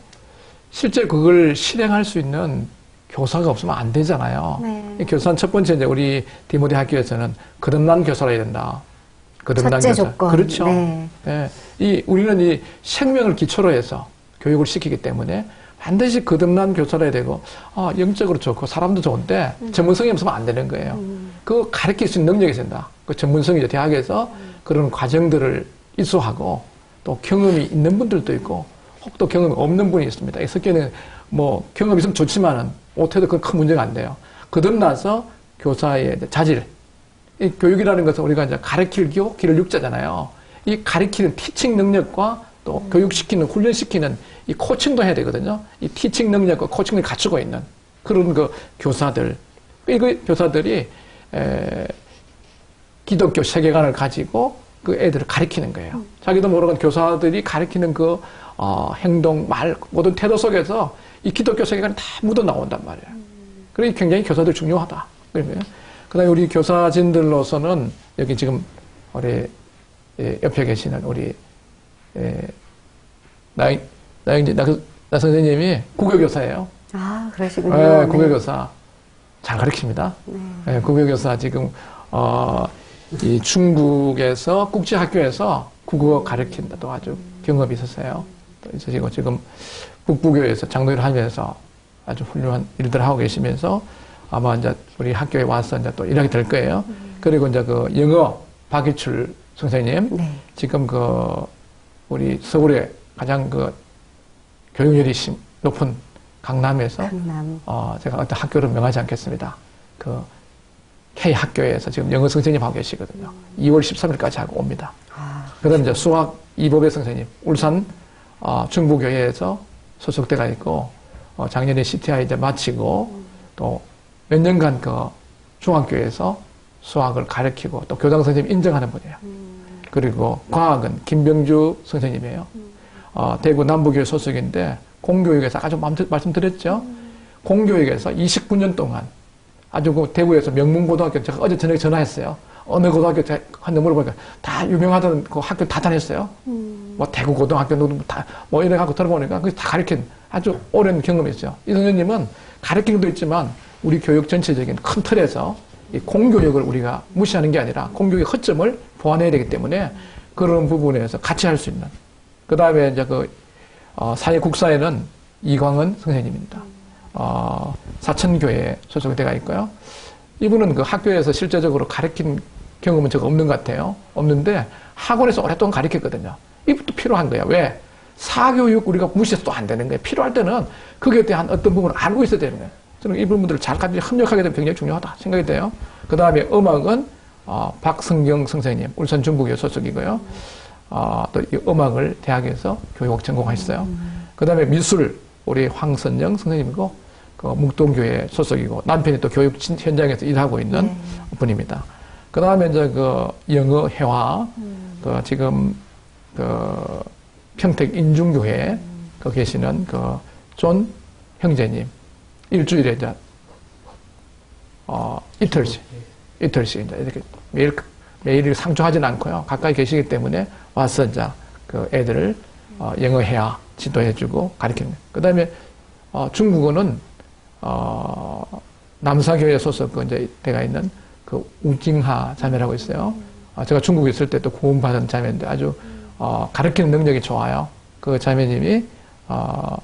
실제 그걸 실행할 수 있는 교사가 없으면 안 되잖아요. 교사는 첫 번째 이제 우리 디모데 학교에서는 거듭난 교사라 해야 된다. 거듭난 첫째 교사. 조건. 그렇죠. 우리는 이 생명을 기초로 해서 교육을 시키기 때문에 반드시 거듭난 교사라 해야 되고, 영적으로 좋고 사람도 좋은데 전문성이 없으면 안 되는 거예요. 그거 가르칠 수 있는 능력이 된다. 그 전문성이 대학에서 그런 과정들을 이수하고 또 경험이 있는 분들도 있고 혹도 경험이 없는 분이 있습니다. 석교는 경험이 있으면 좋지만은 못해도 그건 큰 문제가 안 돼요. 거듭나서 교사의 자질. 이 교육이라는 것은 우리가 이제 가르칠 교, 기를 육자잖아요. 이 가르치는 티칭 능력과 또 교육시키는, 훈련시키는 이 코칭도 해야 되거든요. 이 티칭 능력과 코칭을 갖추고 있는 그런 교사들. 이 교사들이 기독교 세계관을 가지고 그 애들을 가르치는 거예요. 자기도 모르는 교사들이 가르치는 행동, 말, 모든 태도 속에서 이 기독교 세계관이 다 묻어 나온단 말이에요. 그러니 굉장히 교사들 중요하다. 그러면 그 다음에 우리 교사진들로서는 여기 지금 우리 옆에 계시는 우리 나 선생님이 국어교사예요. 그러시군요. 네, 국어교사 잘 가르칩니다. 국어교사 지금 이 중국에서 국제학교에서 국어 가르친다. 또 아주 경험이 있었어요. 또 지금 북부교에서 장로를 하면서 아주 훌륭한 일들을 하고 계시면서 아마 이제 우리 학교에 와서 이제 또 일하게 될 거예요. 그리고 이제 영어 박희출 선생님, 지금 우리 서울에 가장 교육열이 높은 강남에서 제가 어떤 학교를 명하지 않겠습니다. K 학교에서 지금 영어 선생님 하고 계시거든요. 2월 13일까지 하고 옵니다. 그다음 이제 수학 이법의 선생님, 울산 중부교회에서 소속돼가 있고 작년에 CTI 이제 마치고 또 몇 년간 중학교에서 수학을 가르치고 또 교장 선생님 인정하는 분이에요. 그리고 과학은 김병주 선생님이에요. 대구 남부교회 소속인데 공교육에서 아까 좀 말씀드렸죠. 공교육에서 29년 동안 아주 그 대구에서 명문고등학교 제가 어제 저녁에 전화했어요. 어느 고등학교 한번 물어보니까 다 유명하던 그 학교 다 다녔어요. 뭐 대구 고등학교 다 뭐 이래 갖고 들어보니까 그게 다 가르친 아주 오랜 경험이 있어요. 이 선생님은 가르치는 것도 있지만 우리 교육 전체적인 큰 틀에서 이 공교육을 우리가 무시하는 게 아니라 공교육의 허점을 보완해야 되기 때문에 그런 부분에서 같이 할 수 있는. 그 다음에 이제 그 사회국사에는 이광은 선생님입니다. 사천교회에 소속이 되어 있고요. 이분은 그 학교에서 실제적으로 가르친 경험은 제가 없는 것 같아요. 없는데 학원에서 오랫동안 가르쳤거든요. 이것도 필요한 거예요. 왜? 사교육 우리가 무시해서 또 안 되는 거예요. 필요할 때는 거기에 대한 어떤 부분을 알고 있어야 되는 거예요. 저는 이 부분들을 잘 같이 협력하게 되면 굉장히 중요하다 생각이 돼요. 그 다음에 음악은 박성경 선생님, 울산 중국여 소속이고요. 또 이 음악을 대학에서 교육 전공하셨어요. 그 다음에 미술, 우리 황선영 선생님이고, 그 묵동교회 소속이고, 남편이 또 교육 현장에서 일하고 있는 분입니다. 그 다음에 이제 그 영어 회화, 그 지금 그 평택 인중교회 그 계시는 그 존 형제님, 일주일에 이제 이틀씩 이제 이렇게 매일 상주하지는 않고요. 가까이 계시기 때문에 와서 이제 그 애들을 영어 회화 지도해주고 가르치는 거예요. 그 다음에 중국어는 남사교회 소속 그 이제 때가 있는 그 우징하 자매라고 있어요. 제가 중국에 있을 때 또 구원받은 자매인데 아주 가르치는 능력이 좋아요. 그 자매님이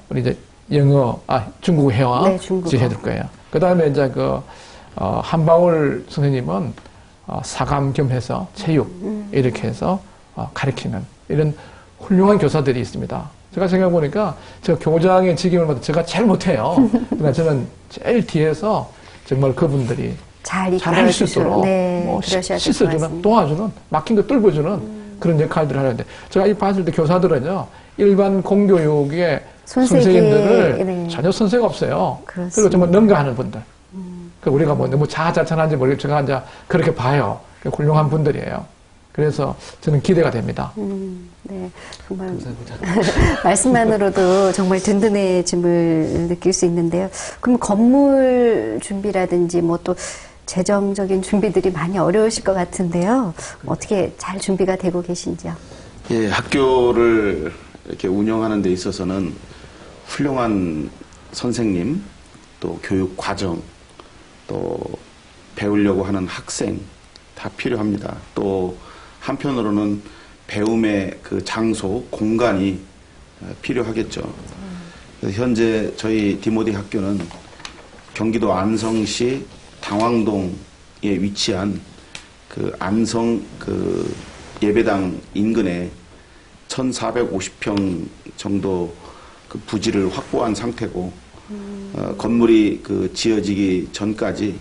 우리 이제 중국어 회화 네, 중국어. 해줄 거예요. 그 다음에 이제 그 한바울 선생님은 사감 겸해서 체육 이렇게 해서 가르치는 이런 훌륭한 교사들이 있습니다. 제가 생각해 보니까 제가 교장의 직임을 맡아 제가 제일 못해요. 그러니까 저는 제일 뒤에서 정말 그분들이 잘할 수 있도록 뭐 씻어주는, 도와주는, 막힌 거 뚫어주는 그런 역할들을 하는데 제가 이 봤을 때 교사들은요 일반 공교육의 선생님들을 전혀 선생 없어요. 그렇습니다. 그리고 정말 능가하는 분들. 우리가 뭐 너무 자자찬한지 모르겠지만 제가 그렇게 봐요. 훌륭한 분들이에요. 그래서 저는 기대가 됩니다. 네, 정말 말씀만으로도 정말 든든해짐을 느낄 수 있는데요. 그럼 건물 준비라든지 뭐 또 재정적인 준비들이 많이 어려우실 것 같은데요. 어떻게 잘 준비가 되고 계신지요? 예, 학교를 이렇게 운영하는 데 있어서는 훌륭한 선생님, 또 교육 과정, 또 배우려고 하는 학생 다 필요합니다. 또 한편으로는 배움의 그 장소, 공간이 필요하겠죠. 그래서 현재 저희 디모데 학교는 경기도 안성시 당왕동에 위치한 그 안성 그 예배당 인근에 1,450평 정도 그 부지를 확보한 상태고, 건물이 그 지어지기 전까지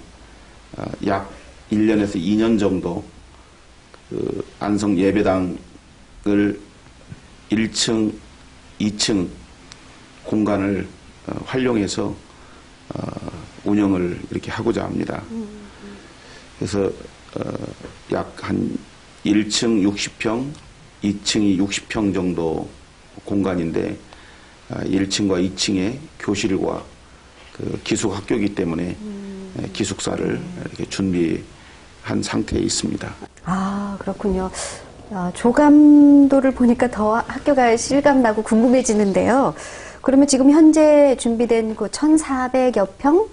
약 1년에서 2년 정도 그 안성 예배당을 1층, 2층 공간을 활용해서 운영을 이렇게 하고자 합니다. 그래서 약 한 1층 60평, 2층이 60평 정도 공간인데 1층과 2층에 교실과 그 기숙 학교이기 때문에 기숙사를 이렇게 준비한 상태에 있습니다. 아, 그렇군요. 조감도를 보니까 더 학교가 실감나고 궁금해지는데요. 그러면 지금 현재 준비된 그 1,400여 평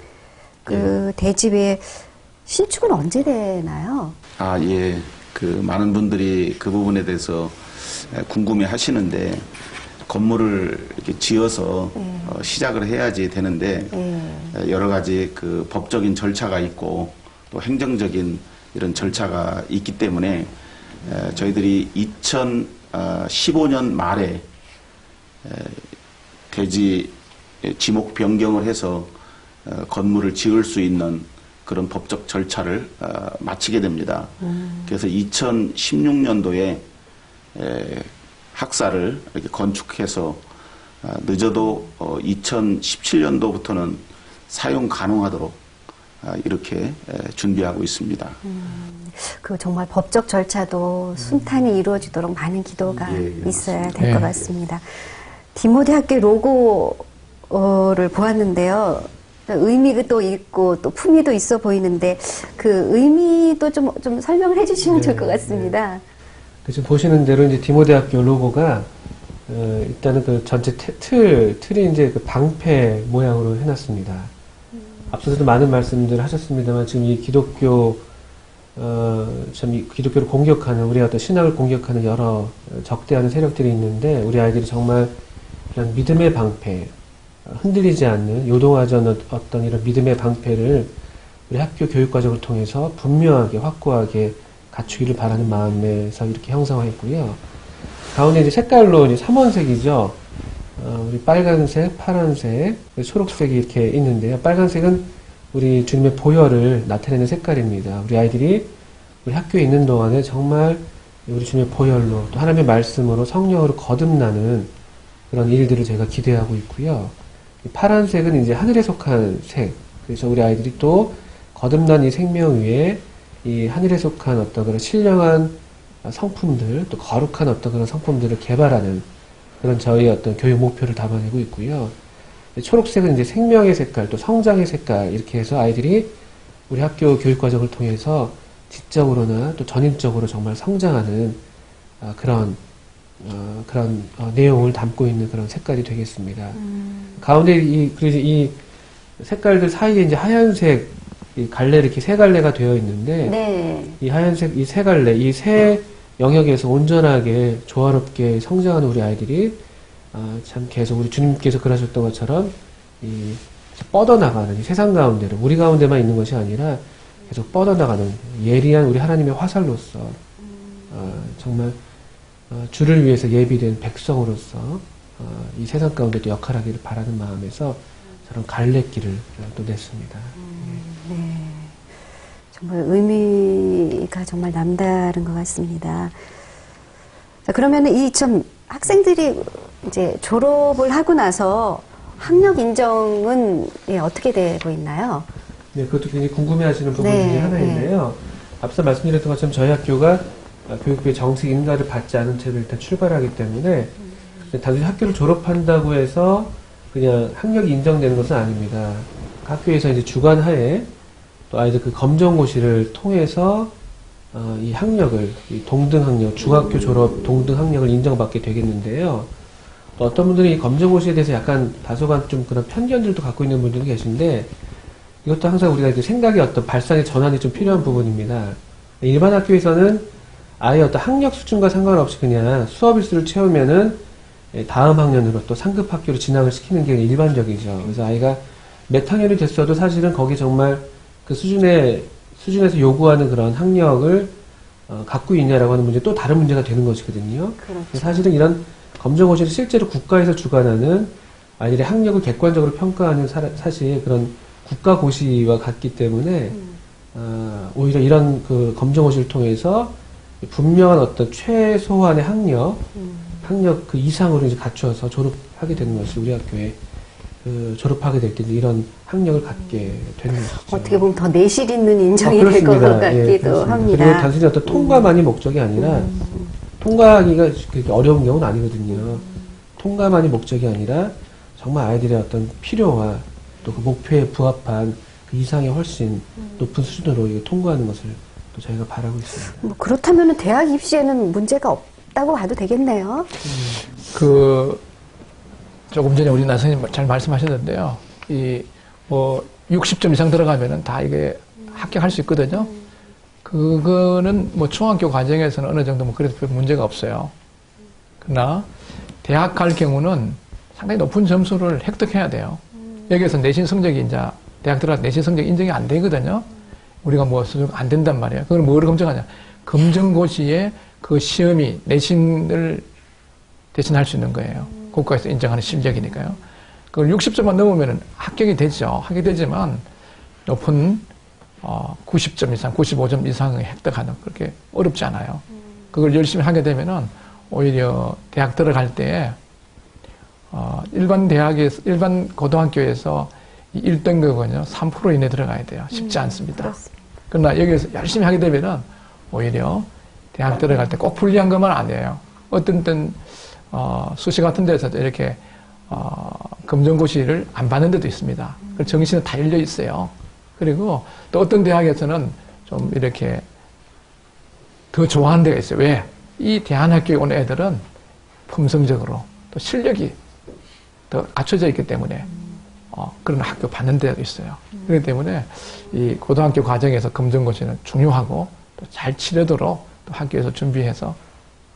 그 대지의 신축은 언제 되나요? 예. 그 많은 분들이 그 부분에 대해서 궁금해 하시는데, 건물을 이렇게 지어서 시작을 해야지 되는데, 여러 가지 그 법적인 절차가 있고 또 행정적인 이런 절차가 있기 때문에 저희들이 2015년 말에 대지 지목 변경을 해서 건물을 지을 수 있는 그런 법적 절차를 마치게 됩니다. 그래서 2016년도에 학사를 이렇게 건축해서 늦어도 2017년도부터는 사용 가능하도록 이렇게 준비하고 있습니다. 그 정말 법적 절차도 순탄히 이루어지도록 많은 기도가 있어야 될 것 같습니다. 디모데 학교 로고를 보았는데요. 의미도 있고 또 품위도 있어 보이는데 그 의미도 좀 설명을 해주시면 좋을 것 같습니다. 지금 보시는 대로 이제 디모대학교 로고가 일단은 그 전체 틀이 이제 그 방패 모양으로 해놨습니다. 앞서서도 많은 말씀들 하셨습니다만 지금 이 기독교 참 이 기독교를 공격하는 우리 어떤 신학을 공격하는 여러 적대하는 세력들이 있는데 우리 아이들이 정말 그냥 믿음의 방패 흔들리지 않는 요동하지 않는 어떤 이런 믿음의 방패를 우리 학교 교육과정을 통해서 분명하게 확고하게 갖추기를 바라는 마음에서 이렇게 형성했고요. 가운데 이제 색깔로 이제 삼원색이죠. 우리 빨간색, 파란색, 초록색이 이렇게 있는데요. 빨간색은 우리 주님의 보혈을 나타내는 색깔입니다. 우리 아이들이 우리 학교에 있는 동안에 정말 우리 주님의 보혈로 또 하나님의 말씀으로 성령으로 거듭나는 그런 일들을 제가 기대하고 있고요. 파란색은 이제 하늘에 속한 색. 그래서 우리 아이들이 또 거듭난 이 생명 위에 이 하늘에 속한 어떤 그런 신령한 성품들, 또 거룩한 어떤 그런 성품들을 개발하는 그런 저희 어떤 교육 목표를 담아내고 있고요. 초록색은 이제 생명의 색깔, 또 성장의 색깔, 이렇게 해서 아이들이 우리 학교 교육 과정을 통해서 지적으로나 또 전인적으로 정말 성장하는 그런 내용을 담고 있는 그런 색깔이 되겠습니다. 가운데 그래서 이 색깔들 사이에 이제 하얀색 이 갈래 이렇게 세 갈래가 되어 있는데 네. 이 하얀색 이 세 갈래 이 세 영역에서 온전하게 조화롭게 성장하는 우리 아이들이 참 계속 우리 주님께서 그러셨던 것처럼 이 뻗어나가는 이 세상 가운데로 우리 가운데만 있는 것이 아니라 계속 뻗어나가는 예리한 우리 하나님의 화살로서 정말 주를 위해서 예비된 백성으로서 이 세상 가운데도 역할하기를 바라는 마음에서 저런 갈래길을 또 냈습니다. 네. 정말 의미가 정말 남다른 것 같습니다. 자, 그러면 이 좀 학생들이 이제 졸업을 하고 나서 학력 인정은 어떻게 되고 있나요? 네, 그것도 굉장히 궁금해하시는 부분 네, 중에 하나인데요. 앞서 말씀드렸던 것처럼 저희 학교가 교육부의 정식 인가를 받지 않은 채로 일단 출발하기 때문에 단순히 학교를 졸업한다고 해서 그냥 학력이 인정되는 것은 아닙니다. 학교에서 이제 주관하에 또 아이들 그 검정고시를 통해서 이 학력을 이 동등 학력, 중학교 졸업 동등 학력을 인정받게 되겠는데요. 또 어떤 분들이 이 검정고시에 대해서 약간 다소간 좀 그런 편견들도 갖고 있는 분들이 계신데 이것도 항상 우리가 이제 생각의 어떤 발상의 전환이 좀 필요한 부분입니다. 일반 학교에서는 아예 어떤 학력 수준과 상관없이 그냥 수업 일수를 채우면은 다음 학년으로 또 상급 학교로 진학을 시키는 게 일반적이죠. 그래서 아이가 몇 학년이 됐어도 사실은 거기 정말 그 수준에서 요구하는 그런 학력을 갖고 있냐라고 하는 문제 또 다른 문제가 되는 것이거든요. 그렇죠. 사실은 이런 검정고시를 실제로 국가에서 주관하는 아이들의 학력을 객관적으로 평가하는 사실 그런 국가고시와 같기 때문에 오히려 이런 그 검정고시를 통해서 분명한 어떤 최소한의 학력 그 이상으로 이제 갖춰서 졸업하게 되는 것이 우리 학교에 졸업하게 될 때 이런 학력을 갖게 되는 것이죠. 어떻게 보면 더 내실 있는 인정이 될 것 같기도 합니다. 그리고 단순히 어떤 통과만이 목적이 아니라 통과하기가 그렇게 어려운 경우는 아니거든요. 통과만이 목적이 아니라 정말 아이들의 어떤 필요와 또 그 목표에 부합한 그 이상의 훨씬 높은 수준으로 통과하는 것을 또 저희가 바라고 있습니다. 뭐 그렇다면 대학 입시에는 문제가 없다고 봐도 되겠네요. 조금 전에 우리 나선생님 잘 말씀하셨는데요. 60점 이상 들어가면은 다 이게 합격할 수 있거든요. 그거는 뭐 중학교 과정에서는 어느 정도 뭐 그래도 별 문제가 없어요. 그러나 대학 갈 경우는 상당히 높은 점수를 획득해야 돼요. 여기에서 내신 성적이 이제 대학 들어갈 내신 성적 인정이 안 되거든요. 우리가 뭐 수능 안 된단 말이에요. 그걸 뭐를 검증하냐? 검정고시에 그 시험이 내신을 대신할 수 있는 거예요. 국가에서 인정하는 실력이니까요. 그걸 60점만 넘으면 합격이 되죠. 하게 되지만 높은 90점 이상, 95점 이상을 획득하는 그렇게 어렵지 않아요. 그걸 열심히 하게 되면은 오히려 대학 들어갈 때 일반 고등학교에서 1등급은요 3% 이내 들어가야 돼요. 쉽지 않습니다. 그렇습니다. 그러나 여기서 열심히 하게 되면은 오히려 대학 들어갈 때 꼭 불리한 것만 아니에요. 어떤 때는 수시 같은 데서 이렇게 검정고시를 안 받는 데도 있습니다. 정시는 다 열려 있어요. 그리고 또 어떤 대학에서는 좀 이렇게 더 좋아하는 데가 있어요. 왜? 이 대안학교에 온 애들은 품성적으로 또 실력이 더 갖춰져 있기 때문에 그런 학교 받는 데도 있어요. 그렇기 때문에 이 고등학교 과정에서 검정고시는 중요하고 또 잘 치르도록 또 학교에서 준비해서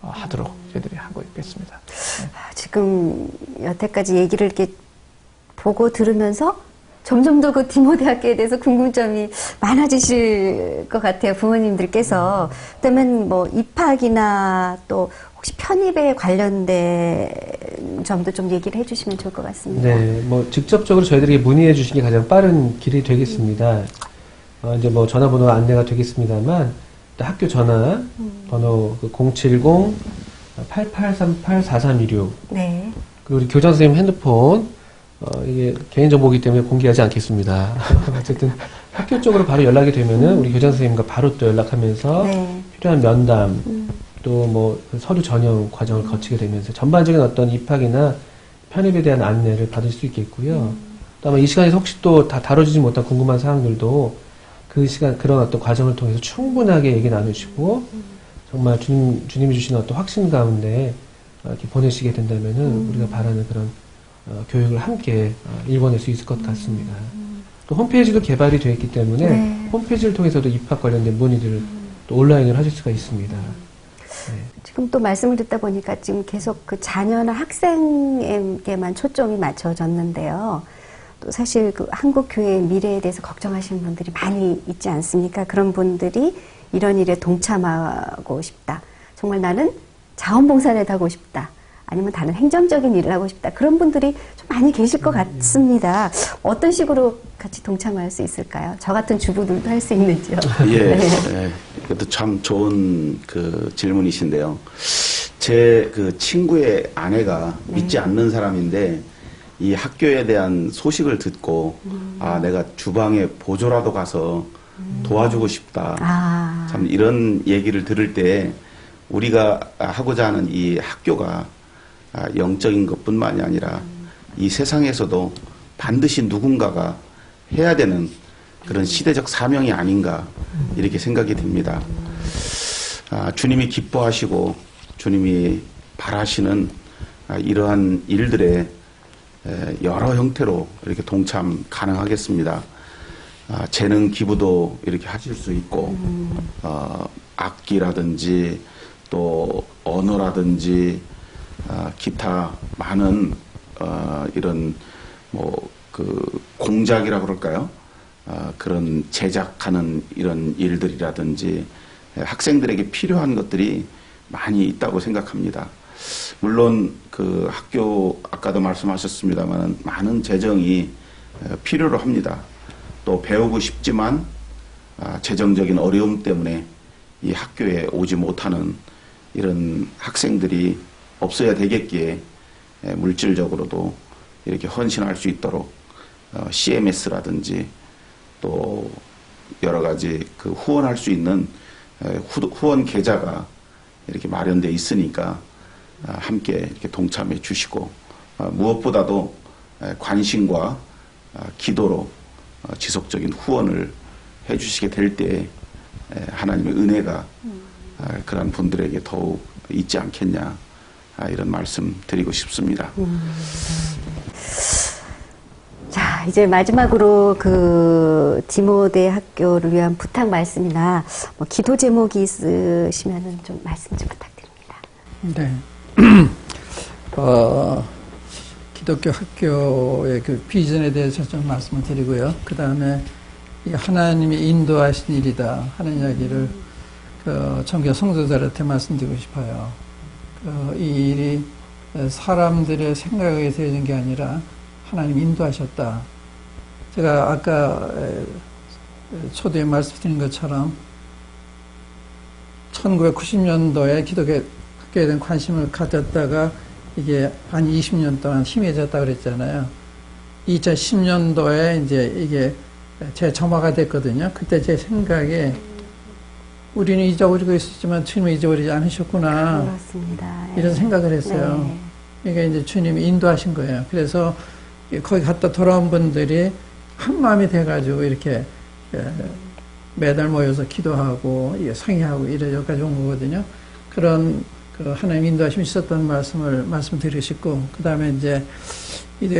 하도록 저희들이 하고 있겠습니다. 네. 지금 여태까지 얘기를 이렇게 보고 들으면서 점점 더 그 디모대학교에 대해서 궁금점이 많아지실 것 같아요. 부모님들께서. 그러면 뭐 입학이나 또 혹시 편입에 관련된 점도 좀 얘기를 해주시면 좋을 것 같습니다. 네, 뭐 직접적으로 저희들에게 문의해 주시는 게 가장 빠른 길이 되겠습니다. 이제 뭐 전화번호 안내가 되겠습니다만 학교 전화 번호 070-8838-4316 네. 그리고 우리 교장 선생님 핸드폰 이게 개인정보이기 때문에 공개하지 않겠습니다. 어쨌든 학교 쪽으로 바로 연락이 되면은 우리 교장 선생님과 바로 또 연락하면서 네. 필요한 면담 또 뭐 서류 전형 과정을 거치게 되면서 전반적인 어떤 입학이나 편입에 대한 안내를 받을 수 있겠고요. 또 아마 이 시간에서 혹시 또 다 다뤄지지 못한 궁금한 사항들도 그 시간 그런 어떤 과정을 통해서 충분하게 얘기 나누시고 정말 주님이 주시는 어떤 확신 가운데 이렇게 보내시게 된다면은 우리가 바라는 그런 교육을 함께 일궈낼 수 있을 것 같습니다. 또 홈페이지도 개발이 되어 있기 때문에 네. 홈페이지를 통해서도 입학 관련된 문의들을 또 온라인으로 하실 수가 있습니다. 네. 지금 또 말씀을 듣다 보니까 지금 계속 그 자녀나 학생에게만 초점이 맞춰졌는데요. 또 사실 그 한국 교회의 미래에 대해서 걱정하시는 분들이 많이 있지 않습니까? 그런 분들이 이런 일에 동참하고 싶다. 정말 나는 자원봉사를 하고 싶다. 아니면 다른 행정적인 일을 하고 싶다. 그런 분들이 좀 많이 계실 것 같습니다. 어떤 식으로 같이 동참할 수 있을까요? 저 같은 주부들도 할 수 있는지요? 예, 네. 예. 그것도 참 좋은 그 질문이신데요. 제 그 친구의 아내가 믿지 않는 사람인데 이 학교에 대한 소식을 듣고 아, 내가 주방에 보조라도 가서 도와주고 싶다. 아. 참 이런 얘기를 들을 때 우리가 하고자 하는 이 학교가 영적인 것뿐만이 아니라 이 세상에서도 반드시 누군가가 해야 되는 그런 시대적 사명이 아닌가 이렇게 생각이 듭니다. 주님이 기뻐하시고 주님이 바라시는 이러한 일들에 여러 형태로 이렇게 동참 가능하겠습니다. 재능 기부도 이렇게 하실 수 있고 악기라든지 또 언어라든지 기타 많은 이런 뭐 그 공작이라 그럴까요? 그런 제작하는 이런 일들이라든지 학생들에게 필요한 것들이 많이 있다고 생각합니다. 물론 그 학교 아까도 말씀하셨습니다만 많은 재정이 필요로 합니다. 또 배우고 싶지만 재정적인 어려움 때문에 이 학교에 오지 못하는 이런 학생들이 없어야 되겠기에 물질적으로도 이렇게 헌신할 수 있도록 CMS라든지 또 여러 가지 그 후원할 수 있는 후원 계좌가 이렇게 마련되어 있으니까 함께 이렇게 동참해 주시고 무엇보다도 관심과 기도로 지속적인 후원을 해 주시게 될 때 하나님의 은혜가 그런 분들에게 더욱 있지 않겠냐 이런 말씀 드리고 싶습니다. 자, 이제 마지막으로 그 디모데 학교를 위한 부탁 말씀이나 뭐 기도 제목이 있으시면은 좀 말씀 좀 부탁드립니다. 네. 기독교 학교의 그 비전에 대해서 좀 말씀을 드리고요. 그 다음에 하나님이 인도하신 일이다 하는 이야기를 청교 성도들한테 말씀드리고 싶어요. 이 일이 사람들의 생각에 의해서 되는 게 아니라 하나님 인도하셨다. 제가 아까 초대에 말씀드린 것처럼 1990년도에 기독교 학교에 대한 관심을 가졌다가 이게 한 20년 동안 희미해졌다 그랬잖아요. 2010년도에 이제 이게 재점화가 됐거든요. 그때 제 생각에 우리는 잊어버리고 있었지만 주님은 잊어버리지 않으셨구나. 그렇습니다. 이런 생각을 했어요. 네. 그러니까 이제 주님이 인도하신 거예요. 그래서 거기 갔다 돌아온 분들이 한 마음이 돼가지고 이렇게 매달 모여서 기도하고 상의하고 이래 여기까지 온 거거든요. 그런 그 하나님 인도하심이 있었던 말씀드리고 싶고, 그 다음에 이제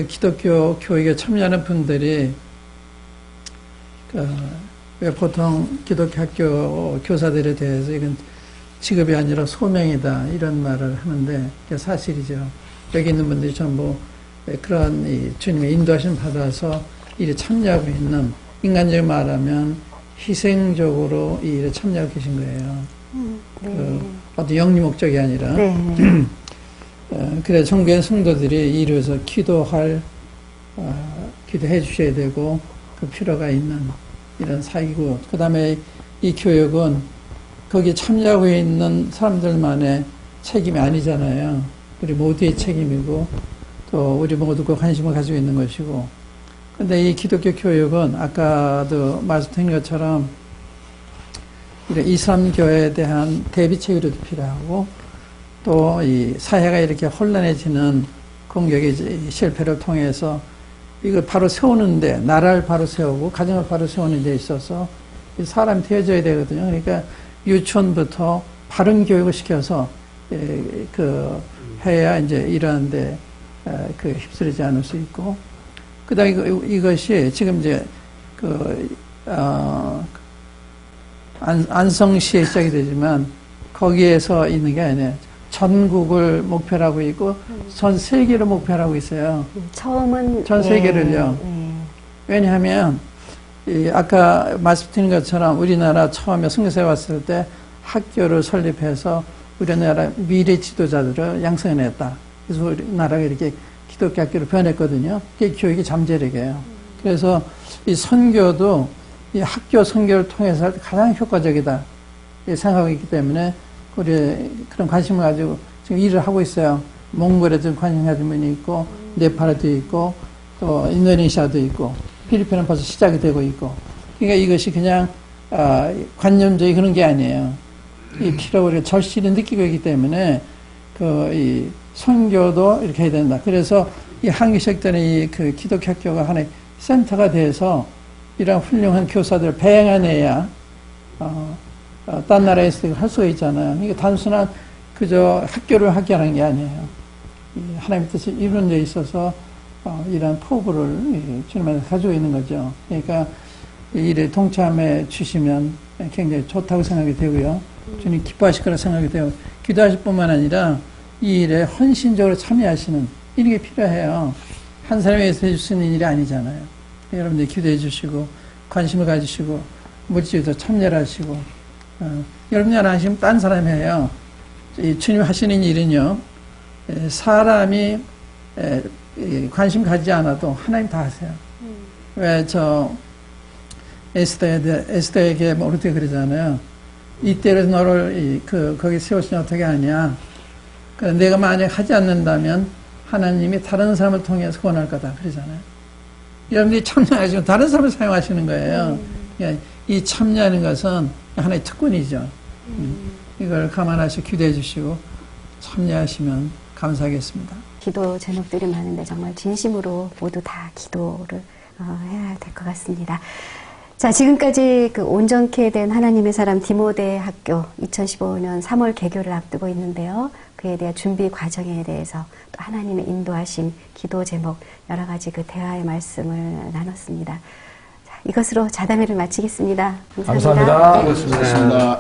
기독교 교육에 참여하는 분들이 왜 보통 기독교 학교 교사들에 대해서 이건 직업이 아니라 소명이다 이런 말을 하는데 그게 사실이죠. 여기 있는 분들이 전부 그런 이 주님의 인도하심 받아서 일에 참여하고 있는, 인간적으로 말하면 희생적으로 이 일에 참여하고 계신 거예요. 네. 어떤 영리 목적이 아니라. 네. 그래 정교한 성도들이 이 일을 위해서 기도해 주셔야 되고 그 필요가 있는 이런 사이고, 그 다음에 이 교육은 거기에 참여하고 있는 사람들만의 책임이 아니잖아요. 우리 모두의 책임이고 또 우리 모두가 관심을 가지고 있는 것이고, 근데 이 기독교 교육은 아까도 말씀드린 것처럼 이슬람교에 대한 대비책으로도 필요하고, 또 이 사회가 이렇게 혼란해지는 공격의 실패를 통해서 이걸 바로 세우는데, 나라를 바로 세우고 가정을 바로 세우는 데 있어서 사람이 되어져야 되거든요. 그러니까 유치원부터 바른 교육을 시켜서 해야 이제 이러한데 휩쓸리지 않을 수 있고, 그다음에 이것이 지금 이제 안성시에 시작이 되지만 거기에서 있는 게 아니에요. 전국을 목표로 하고 있고 전 세계를 목표로 하고 있어요. 처음은 전 세계를요. 왜냐하면 아까 말씀드린 것처럼 우리나라 처음에 선교사에 왔을 때 학교를 설립해서 우리나라 미래 지도자들을 양성해냈다. 그래서 우리나라가 이렇게 기독교 학교로 변했거든요. 그게 교육의 잠재력이에요. 그래서 이 선교도 이 학교 선교를 통해서 할 때 가장 효과적이다 생각하고 있기 때문에 우리 그런 관심을 가지고 지금 일을 하고 있어요. 몽골에 좀 관심 가진 분이 있고, 네팔에도 있고, 또 인도네시아도 있고, 필리핀은 벌써 시작이 되고 있고. 그러니까 이것이 그냥 관념적인 그런 게 아니에요. 이 필요가 우리가 절실히 느끼고 있기 때문에 이 선교도 이렇게 해야 된다. 그래서 이 한기식들의 그 기독교 학교가 하나의 센터가 돼서 이런 훌륭한 교사들을 배양해내야 딴 나라에서 할 수가 있잖아요. 이게 단순한 그저 학교를 하게 게 아니에요. 하나님의 뜻이 이루어져 있어서 이런 포부를 주님한테 가지고 있는 거죠. 그러니까 이 일에 동참해 주시면 굉장히 좋다고 생각이 되고요. 주님 기뻐하실 거라 생각이 되고, 기도하실 뿐만 아니라 이 일에 헌신적으로 참여하시는 이런 게 필요해요. 한 사람에 의해서 해줄 수 있는 일이 아니잖아요. 여러분들이 기도해 주시고 관심을 가지시고 물질도 참여를 하시고, 여러분이 안 하시면 딴 사람이 해요. 이 주님 하시는 일은요, 사람이 관심 가지지 않아도 하나님 다 하세요. 왜 에스더에게 모르드게 그러잖아요. 이때로 너를 거기 세우시면 어떻게 하냐. 내가 만약 하지 않는다면 하나님이 다른 사람을 통해서 구원할 거다 그러잖아요. 여러분들이 참여하시면 다른 사람을 사용하시는 거예요. 이 참여하는 것은 하나의 특권이죠. 이걸 감안하시고 기도해 주시고 참여하시면 감사하겠습니다. 기도 제목들이 많은데 정말 진심으로 모두 다 기도를 해야 될 것 같습니다. 자, 지금까지 그 온전케 된 하나님의 사람 디모데 학교 2015년 3월 개교를 앞두고 있는데요. 그에 대한 준비 과정에 대해서 또 하나님의 인도하심, 기도 제목 여러 가지 그 대화의 말씀을 나눴습니다. 자, 이것으로 자담회를 마치겠습니다. 감사합니다. 감사합니다. 고맙습니다.